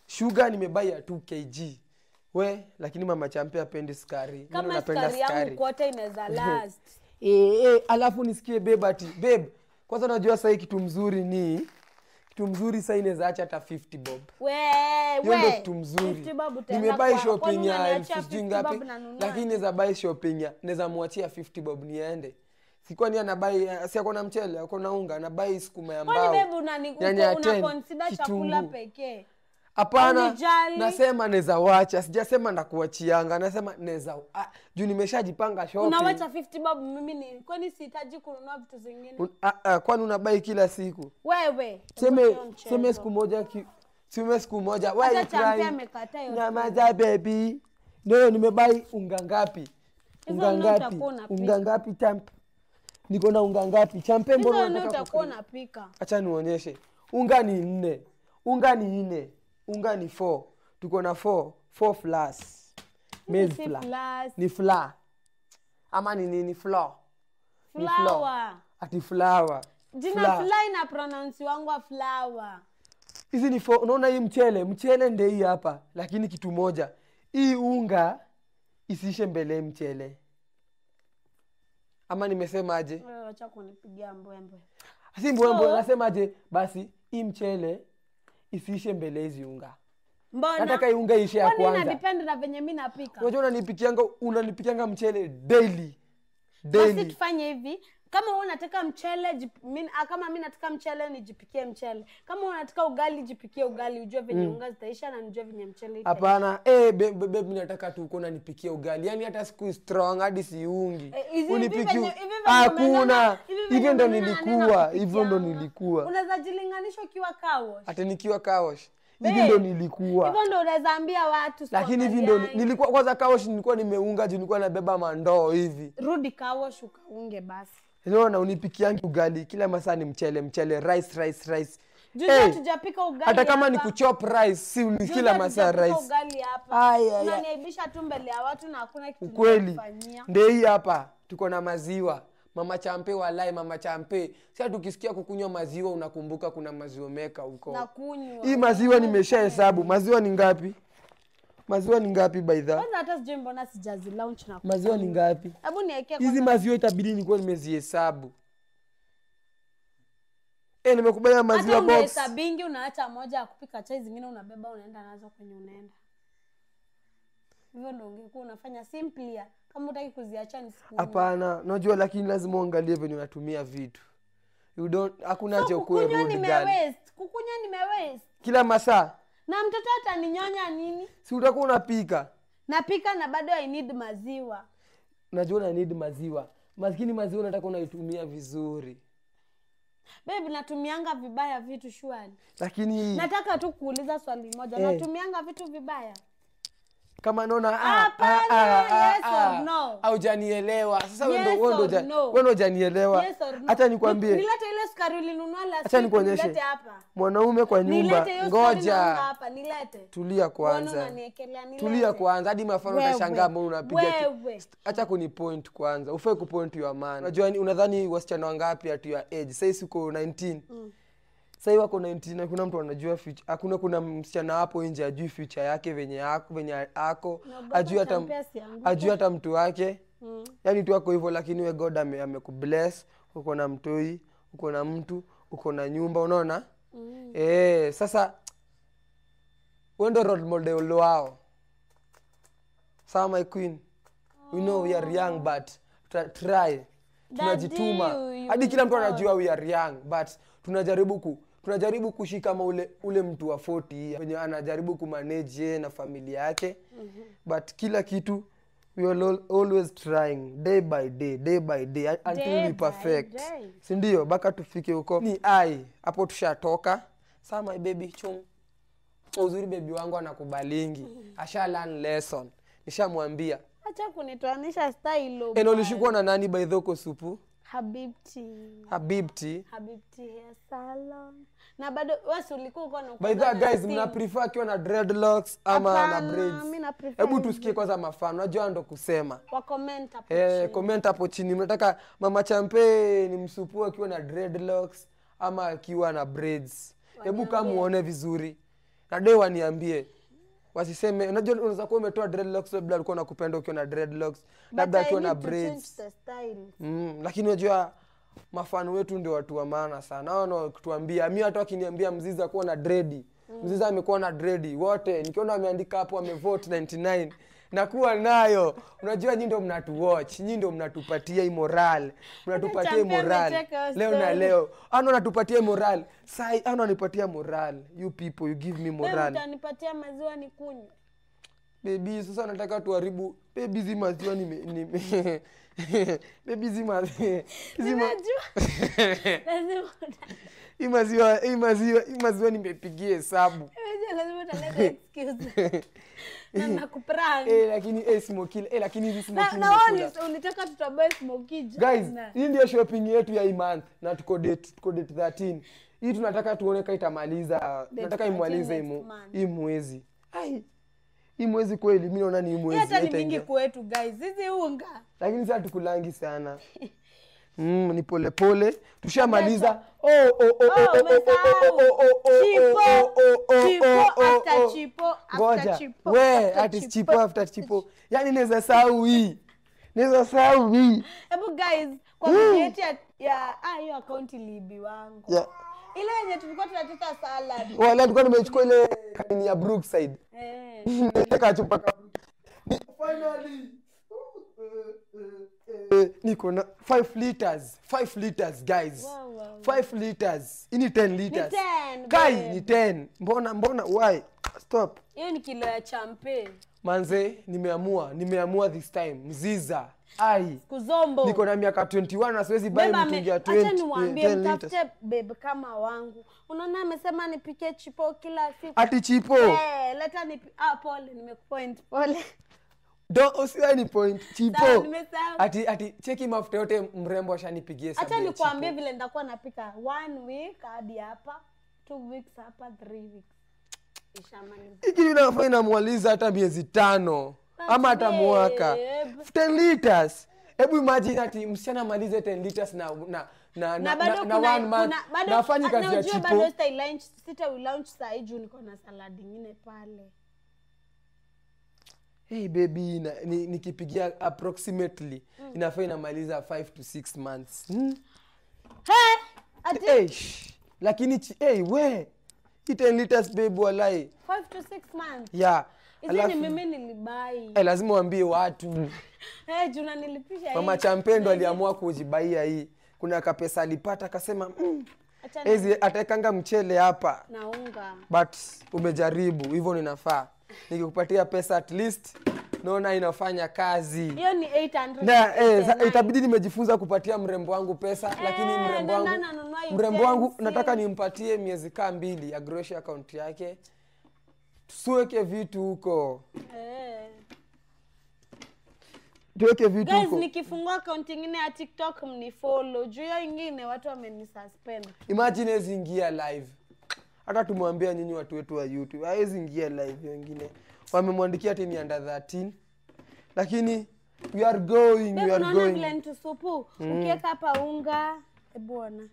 Sugar nimebuy ya 2 kg. We, lakini mama champe hapendi skari. Kama skari yangu kote inaweza last. Alafu nisikie babe ati, babe, kwanza unajua sasa kitu mzuri ni kitu mzuri sasa inaweza acha hata 50 bob. Hiyo ndio kitu mzuri. Nimebuy shopping ya elfu ngapi, lakini naweza buy shopping ya naweza muachia 50 bob niende. Sikuwa ni anabai, si ako na mchele, ako na unga, anabai sukuma ya mbao. Kwani babe una consider chakula pekee? Hapana, nasema naweza wacha, sijasema ndakuachianga, nasema naweza juu nimeshajipanga shopping. Unawacha 50 bob mimi ni kwani sihitaji kununua vitu zingine? Kwani unabai kila siku? Wewe. Sema siku moja. Wewe champe amekataa hiyo. Nyamaza baby. Ndio nimebai unga ngapi? Unga ngapi champe? Niko na unga ngapi? Champe mbona unataka utakuwa unapika? Acha nionyeshe. Unga ni 4. Unga ni 4. Tuko na 4 flours. Maize flour. Ni flour. Ama ni nini flour? Flour. Ati flour. Jina flour ina pronounce wangu flour. Hizi ni 4. Unaona hii mchele ndio hii hapa, lakini kitu moja. Hii unga isiishe mbele mchele. Ama nimesema aje? Wewe acha kunipigia mbwembwe. Si mbwembwe, nasema aje? Basi hii mchele isiishe mbele hizi unga. Mbona? Nataka hii unga ishe ya kwanza. Kwani ina depend na venye mimi napika? Unajua unanipikianga mchele daily. Basi tufanye hivi. Kama wewe unataka mchele, kama mimi nataka mchele nijipikie mchele. Kama unataka ugali jipikie ugali, ujue venye unga zitaisha na nijue venye mchele itaisha. Hapana, babe mimi nataka tu uko unanipikie ugali. Yaani hata siku strong hadi siungi. Unipikie. Hakuna. Hivyo ndo nilikuwa. Unaweza jilinganisha ukiwa kawash. Hata nikiwa kawash. Hivi ndo nilikuwa. Hivyo ndo unaweza ambia watu. Lakini hivi ndo nilikuwa kwanza kawash nilikuwa nimeunga juu nilikuwa nabeba mandoo hivi. Rudi kawash ukaunge basi. Unaona unipikiangi ugali kila masaa ni mchele rice. Juzi tujapika ugali. Hata kama ni kuchop rice si kila masaa rice. Ugali hapa. Unaniaibisha tu mbele ya watu na hakuna kitu unafanyia. Ndio hii hapa tuko na maziwa. Mama champe walai mama champe. Sasa tukisikia kukunywa maziwa unakumbuka kuna maziwa meka huko. Nakunywa. Hii maziwa nimeshahesabu. Maziwa ni ngapi? By the? Kwanza hata sijui mbona sijazi launch na. Maziwa ni ngapi? Hebu niwekee hizi maziwa itabidi nilikuwa nimezihesabu. Nimekubaya maziwa box. Hata unahesabingi unaacha moja ya kupika chai zingine unabeba unaenda nazo kwenye unaenda. Hivyo ndio ungekuwa unafanya simply kama utaki kuziacha ni siku. Hapana, unajua lakini lazima uangalie venye unatumia vitu. Hakuna haja ukue rude girl. Kukunywa nimewaste. Kila masaa. Na mtoto ataninyonya nini? Si utakuwa unapika. Napika na bado I need maziwa. Najua una need maziwa. Maskini maziwa nataka unaitumia vizuri. Babe natumianga vibaya vitu shwari. Lakini nataka tu kuuliza swali moja. Natumianga vitu vibaya? Kama naona yes or no. Haujanielewa. Sasa wewe ndo hujanielewa. Acha nikwambie. Nilete ile sukari ulinunua last. Acha nikuonyeshe. Mwanaume kwa nyumba. Ngoja. Hapa nilete. Tulia kwanza. Tulia kwanza. Hadi mafano utashangaa mbona unapiga. Acha kunipoint kwanza. Ufai kupoint your man. Unajua unadhani wasichana wangapi at your age? Sasa uko 19. Sasa wako 19 na kuna mtu anajua future. Kuna msichana hapo nje ajui future yake venye ako, ajui hata mtu wake. Yaani tu wako hivyo lakini wewe God amekubless, uko na mtoi, uko na mtu, uko na nyumba, unaona? Sasa wewe ndo role model wao. Sawa my queen. We know we are young but try. Tunajituma. Hadi kila mtu anajua we are young but tunajaribu kushika kama ule mtu wa 40 wenye anajaribu kumanage na familia yake. But kila kitu we are always trying day by day until we perfect. Si ndio? Baka tufike huko. Ni hapo tushatoka. Sawa my baby chum. Uzuri baby wangu anakubalingi. Asha learn lesson. Nishamwambia. Acha kunitoanisha style. Ulishikwa na nani by the way supu? Habibti hair salon. Na bado wasi ulikuwa uko na. By the guys mna prefer kiwa na dreadlocks ama na braids? Hebu tusikie kwanza mafano. Unajua ndo kusema. Wa comment hapo chini. Comment hapo chini. Mnataka mama champe ni msupu akiwa na dreadlocks ama akiwa na braids. Hebu kama muone vizuri. Na dai waniambie. Wasiseme unajua unaweza kuwa umetoa dreadlocks labda alikuwa anakupenda ukiwa na dreadlocks, labda akiwa na braids. Lakini unajua mafano wetu ndio watu wa maana sana. Hao ndio kutuambia. Mimi hata wakiniambia Mziza kuwa na dread. Mziza amekuwa na dread. Wote nikiona wameandika hapo amevote 99 na kuwa nayo. Unajua nyinyi ndio mnatuwatch, nyinyi ndio mnatupatia moral. Mnatupatia moral. Leo na leo. Ano anatupatia moral. Sai ano anipatia moral. You people you give me moral. Utanipatia maziwa nikunywe. Baby sasa nataka tuharibu baby zi maziwa baby zi maziwa. Lazima nimepigia hesabu. Lazima utaleta excuse. Na nakuprank. Lakini smoky lakini hizi smoky. Na wao unitaka tutabuy smoky. Guys, hii ndio shopping yetu ya hii month na tuko date 13. Hii tunataka tuone kama itamaliza. Nataka imalize hii mwezi. Ai. Hii mwezi kweli mimi naona ni hii mwezi. Hata ni mingi kwetu guys. Hizi unga. Lakini sasa tukulangi sana. Ni pole pole. Tushamaliza. Chipo we ati chipo after chipo. Yaani naweza sahau hii. Hebu guys, kwa video ya hiyo account libi wangu. Yeah. Ile yenye tulikuwa tunateta salad. Wala tulikuwa tumechukua ile kanini ya Brookside. Nataka chupa finally. Niko na 5 liters guys. Wow. 5 liters. Ini 10 liters. Ni 10, Kai babe. ni 10. Mbona why? Stop. Hiyo ni kilo ya champagne. Manze nimeamua this time. Mziza. Ai. Kuzombo. Niko na miaka 21 na siwezi buy mtungi ya 20. Acha niwaambie mtafute babe kama wangu. Unaona amesema nipike chipo kila siku. Ati chipo. Leta pole nimekupoint pole. Usiwe ni point chipo. Nimesahau. Ati cheki mafuta yote mrembo ashanipigie sababu. Acha nikwambie vile nitakuwa napika 1 week hadi hapa, 2 weeks hapa, 3 weeks. Ishamaliza. Hiki ninafanya namwaliza hata miezi 5 ama hata mwaka. 10 liters. Hebu imagine ati msichana malize 10 liters na 1 month. Nafanya kazi ya chipo. Bado sita launch saa hii juu niko na salad nyingine pale. Hey baby, nikipigia approximately inafaa inamaliza 5 to 6 months. Lakini we 10 liters baby walai 5 to 6 months. Yeah. Hizi ni mimi nilibai. Lazima waambie watu. Juna nilipisha hii. Mama Champendo aliamua kujibaia hii. Kuna kapesa alipata akasema atakanga mchele hapa. Na unga. But umejaribu, hivyo ninafaa. Nikikupatia pesa at least naona inafanya kazi. Hiyo ni 800. Itabidi nimejifunza kupatia mrembo wangu pesa, lakini mrembo wangu nataka nimpatie miezi 2 ya grocery account yake. Tuweke vitu huko. Tuweke vitu huko. Guys, nikifungua account nyingine ya TikTok mnifollow. Juu hiyo nyingine watu wamenisuspend. Imagine zingia live. Hata tumwambia nyinyi watu wetu wa YouTube, hawezi ingia live wengine. Wamemwandikia ati ni under 13. Lakini we are going. Unaona blend to supu. Ukiweka hapa unga, bwana.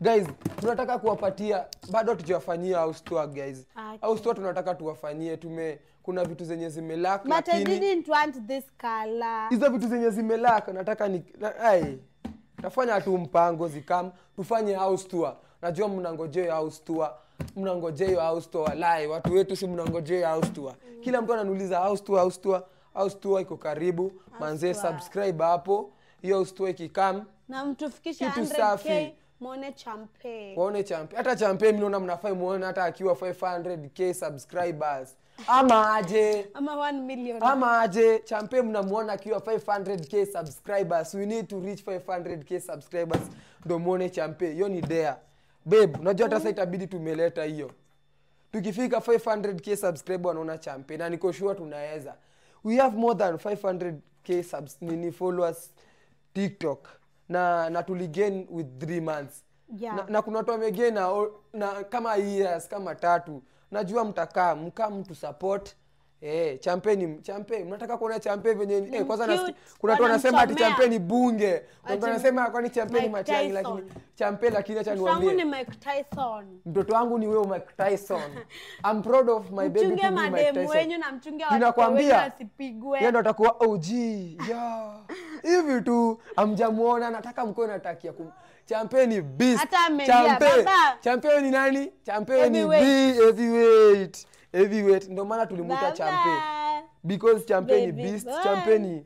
Guys, tunataka kuwapatia bado tujafanyia house tour guys. House tour tunataka tuwafanyie kuna vitu zenye zimelaka lakini But I didn't want this color. Hizo vitu zenye zimelaka nataka tafanya tu mpango zikam tufanye house tour. Najua mnangojea house tour. Mnangojea house tour walai. Watu wetu si mnangojea house tour. Kila mtu ananiuliza house tour iko karibu. Manze subscribe hapo. Hiyo house tour ikikam na mtufikisha 100k muone champagne. Hata champagne mnaona mnafai muone hata akiwa 500k subscribers. Ama 1 million. Ama aje champagne mnamuona akiwa 500k subscribers. We need to reach 500k subscribers ndio muone champagne. Hiyo ni dare. Babe, unajua hata sasa itabidi tumeleta hiyo. Tukifika 500k subscriber wanaona champagne na niko sure tunaweza. We have more than 500k followers TikTok. Na tuligain with 3 months. Yeah. Na kuna watu wamegain na kama years kama 3. Najua mtakaa mtu support Champe mnataka kuona Champe venye kwanza cute, kuna watu wanasema ati wanamchomea. Champe ni bunge. Kuna Ati wanasema kwani Champe ni Mike machani, Tyson. lakini Champe, lakini acha Mtoto wangu niwaambie ni Mike Tyson. mtoto wangu ni wewe Mike Tyson. I'm proud of my baby Mchunge to be Mike mademu Tyson. wenyu na mchunge watoto Ninakwambia, wenyu asipigwe. yeye ndo atakuwa OG. Yeah. Hivi tu amjamuona, nataka mkoe natakia Champe ni beast. Hata amelia, baba. Champe ni nani? Champe ni Heavyweight. Heavyweight. Ndio maana tulimuita Baba. Champe. Because Champe ni Baby beast. boy. Champe ni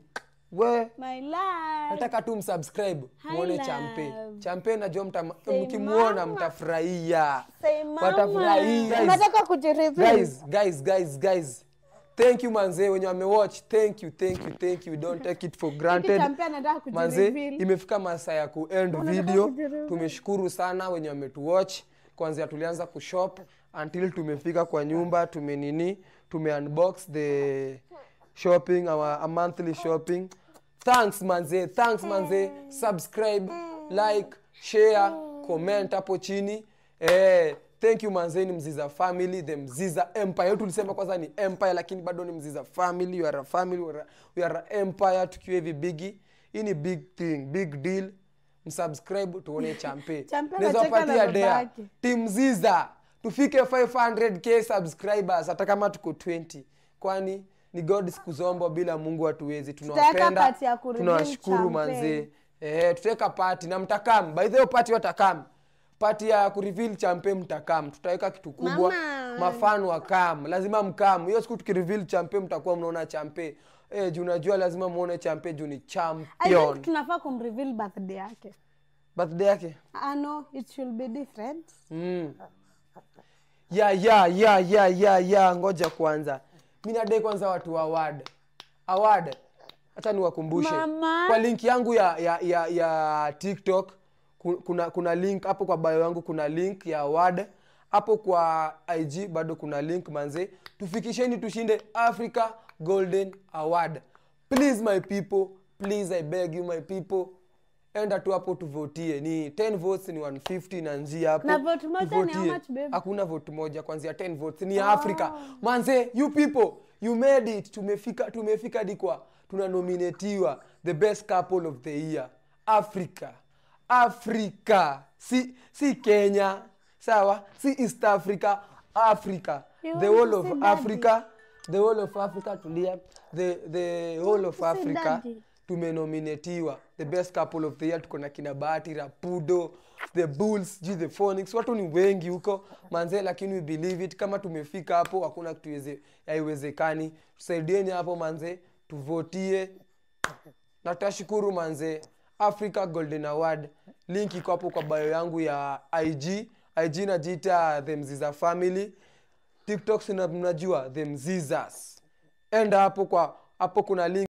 My life. nataka tu msubscribe muone love. Champe najua Say mkimuona mama. mtafurahia. Say mama. Watafurahia. Nataka kujireveal. Guys. Thank you manze wenye wamewatch. Thank you. Don't take it for granted. Champe anataka Manze, kujireveal. imefika masaa ya kuend Unataka video. kujireveal. Tumeshukuru sana wenye wametuwatch. Kwanza tulianza kushop until tumefika kwa nyumba, tume-unbox the shopping, our monthly shopping. Thanks manze. Subscribe, like, share, comment hapo chini. Thank you manze, ni Mziza family, the Mziza empire. Tulisema kwanza ni empire lakini bado ni Mziza family. You are a family, we are a empire, tukiwa hivi bigi. Hii ni big thing, big deal. Msubscribe tuone Champe. Champe Naweza anacheka patia na dea. babake. Team Mziza tufike 500k subscribers hata kama tuko 20. Kwani ni God sikuzombo, bila Mungu hatuwezi. Tunawapenda. party ya kureveal Tunawashukuru Champe. manze. Tutaweka party na mtakam. By the way party watakam. Party ya kureveal Champe mtakam. Tutaweka kitu kubwa. Mama. Mafano wakam. Lazima mkam. Hiyo siku tukireveal Champe mtakuwa mnaona Champe. Juu unajua lazima muone Champe juu ni I think champion. tunafaa kumreveal birthday yake. Birthday yake? No, it should be different. Yeah. Ngoja kwanza. Mimi nadai kwanza watu wa award. Acha niwakumbushe. Mama. Kwa link yangu ya TikTok kuna link hapo, kwa bio yangu kuna link ya award. Hapo kwa IG bado kuna link manze. Tufikisheni tushinde Africa Golden Award. Please my people, please I beg you my people. Enda tu hapo tuvotie. Ni 10 votes ni 150 na njia hapo. Na vote moja ni how Tuvotie. much, babe? Hakuna vote moja, kwanza 10 votes ni Africa. Manze, you people, you made it. Tumefika dikwa. Tunanominatiwa the best couple of the year. Africa. Si Kenya. Sawa? Si East Africa. Africa. You The want whole to of see Africa. The whole of Africa tulia. The whole of to see Africa daddy? tumenominatiwa the best couple of the year. Tuko na kina Bahati, Rapudo, the Bulls, the Phoenix. Watu ni wengi huko manze, lakini we believe it. Kama tumefika hapo hakuna kitu haiwezekani. Tusaidieni hapo manze, tuvotie. Na tutashukuru manze. Africa Golden Award link iko hapo kwa bio yangu ya IG najiita The Mziza Family. TikTok mnajua The Mzizas. Enda hapo kuna link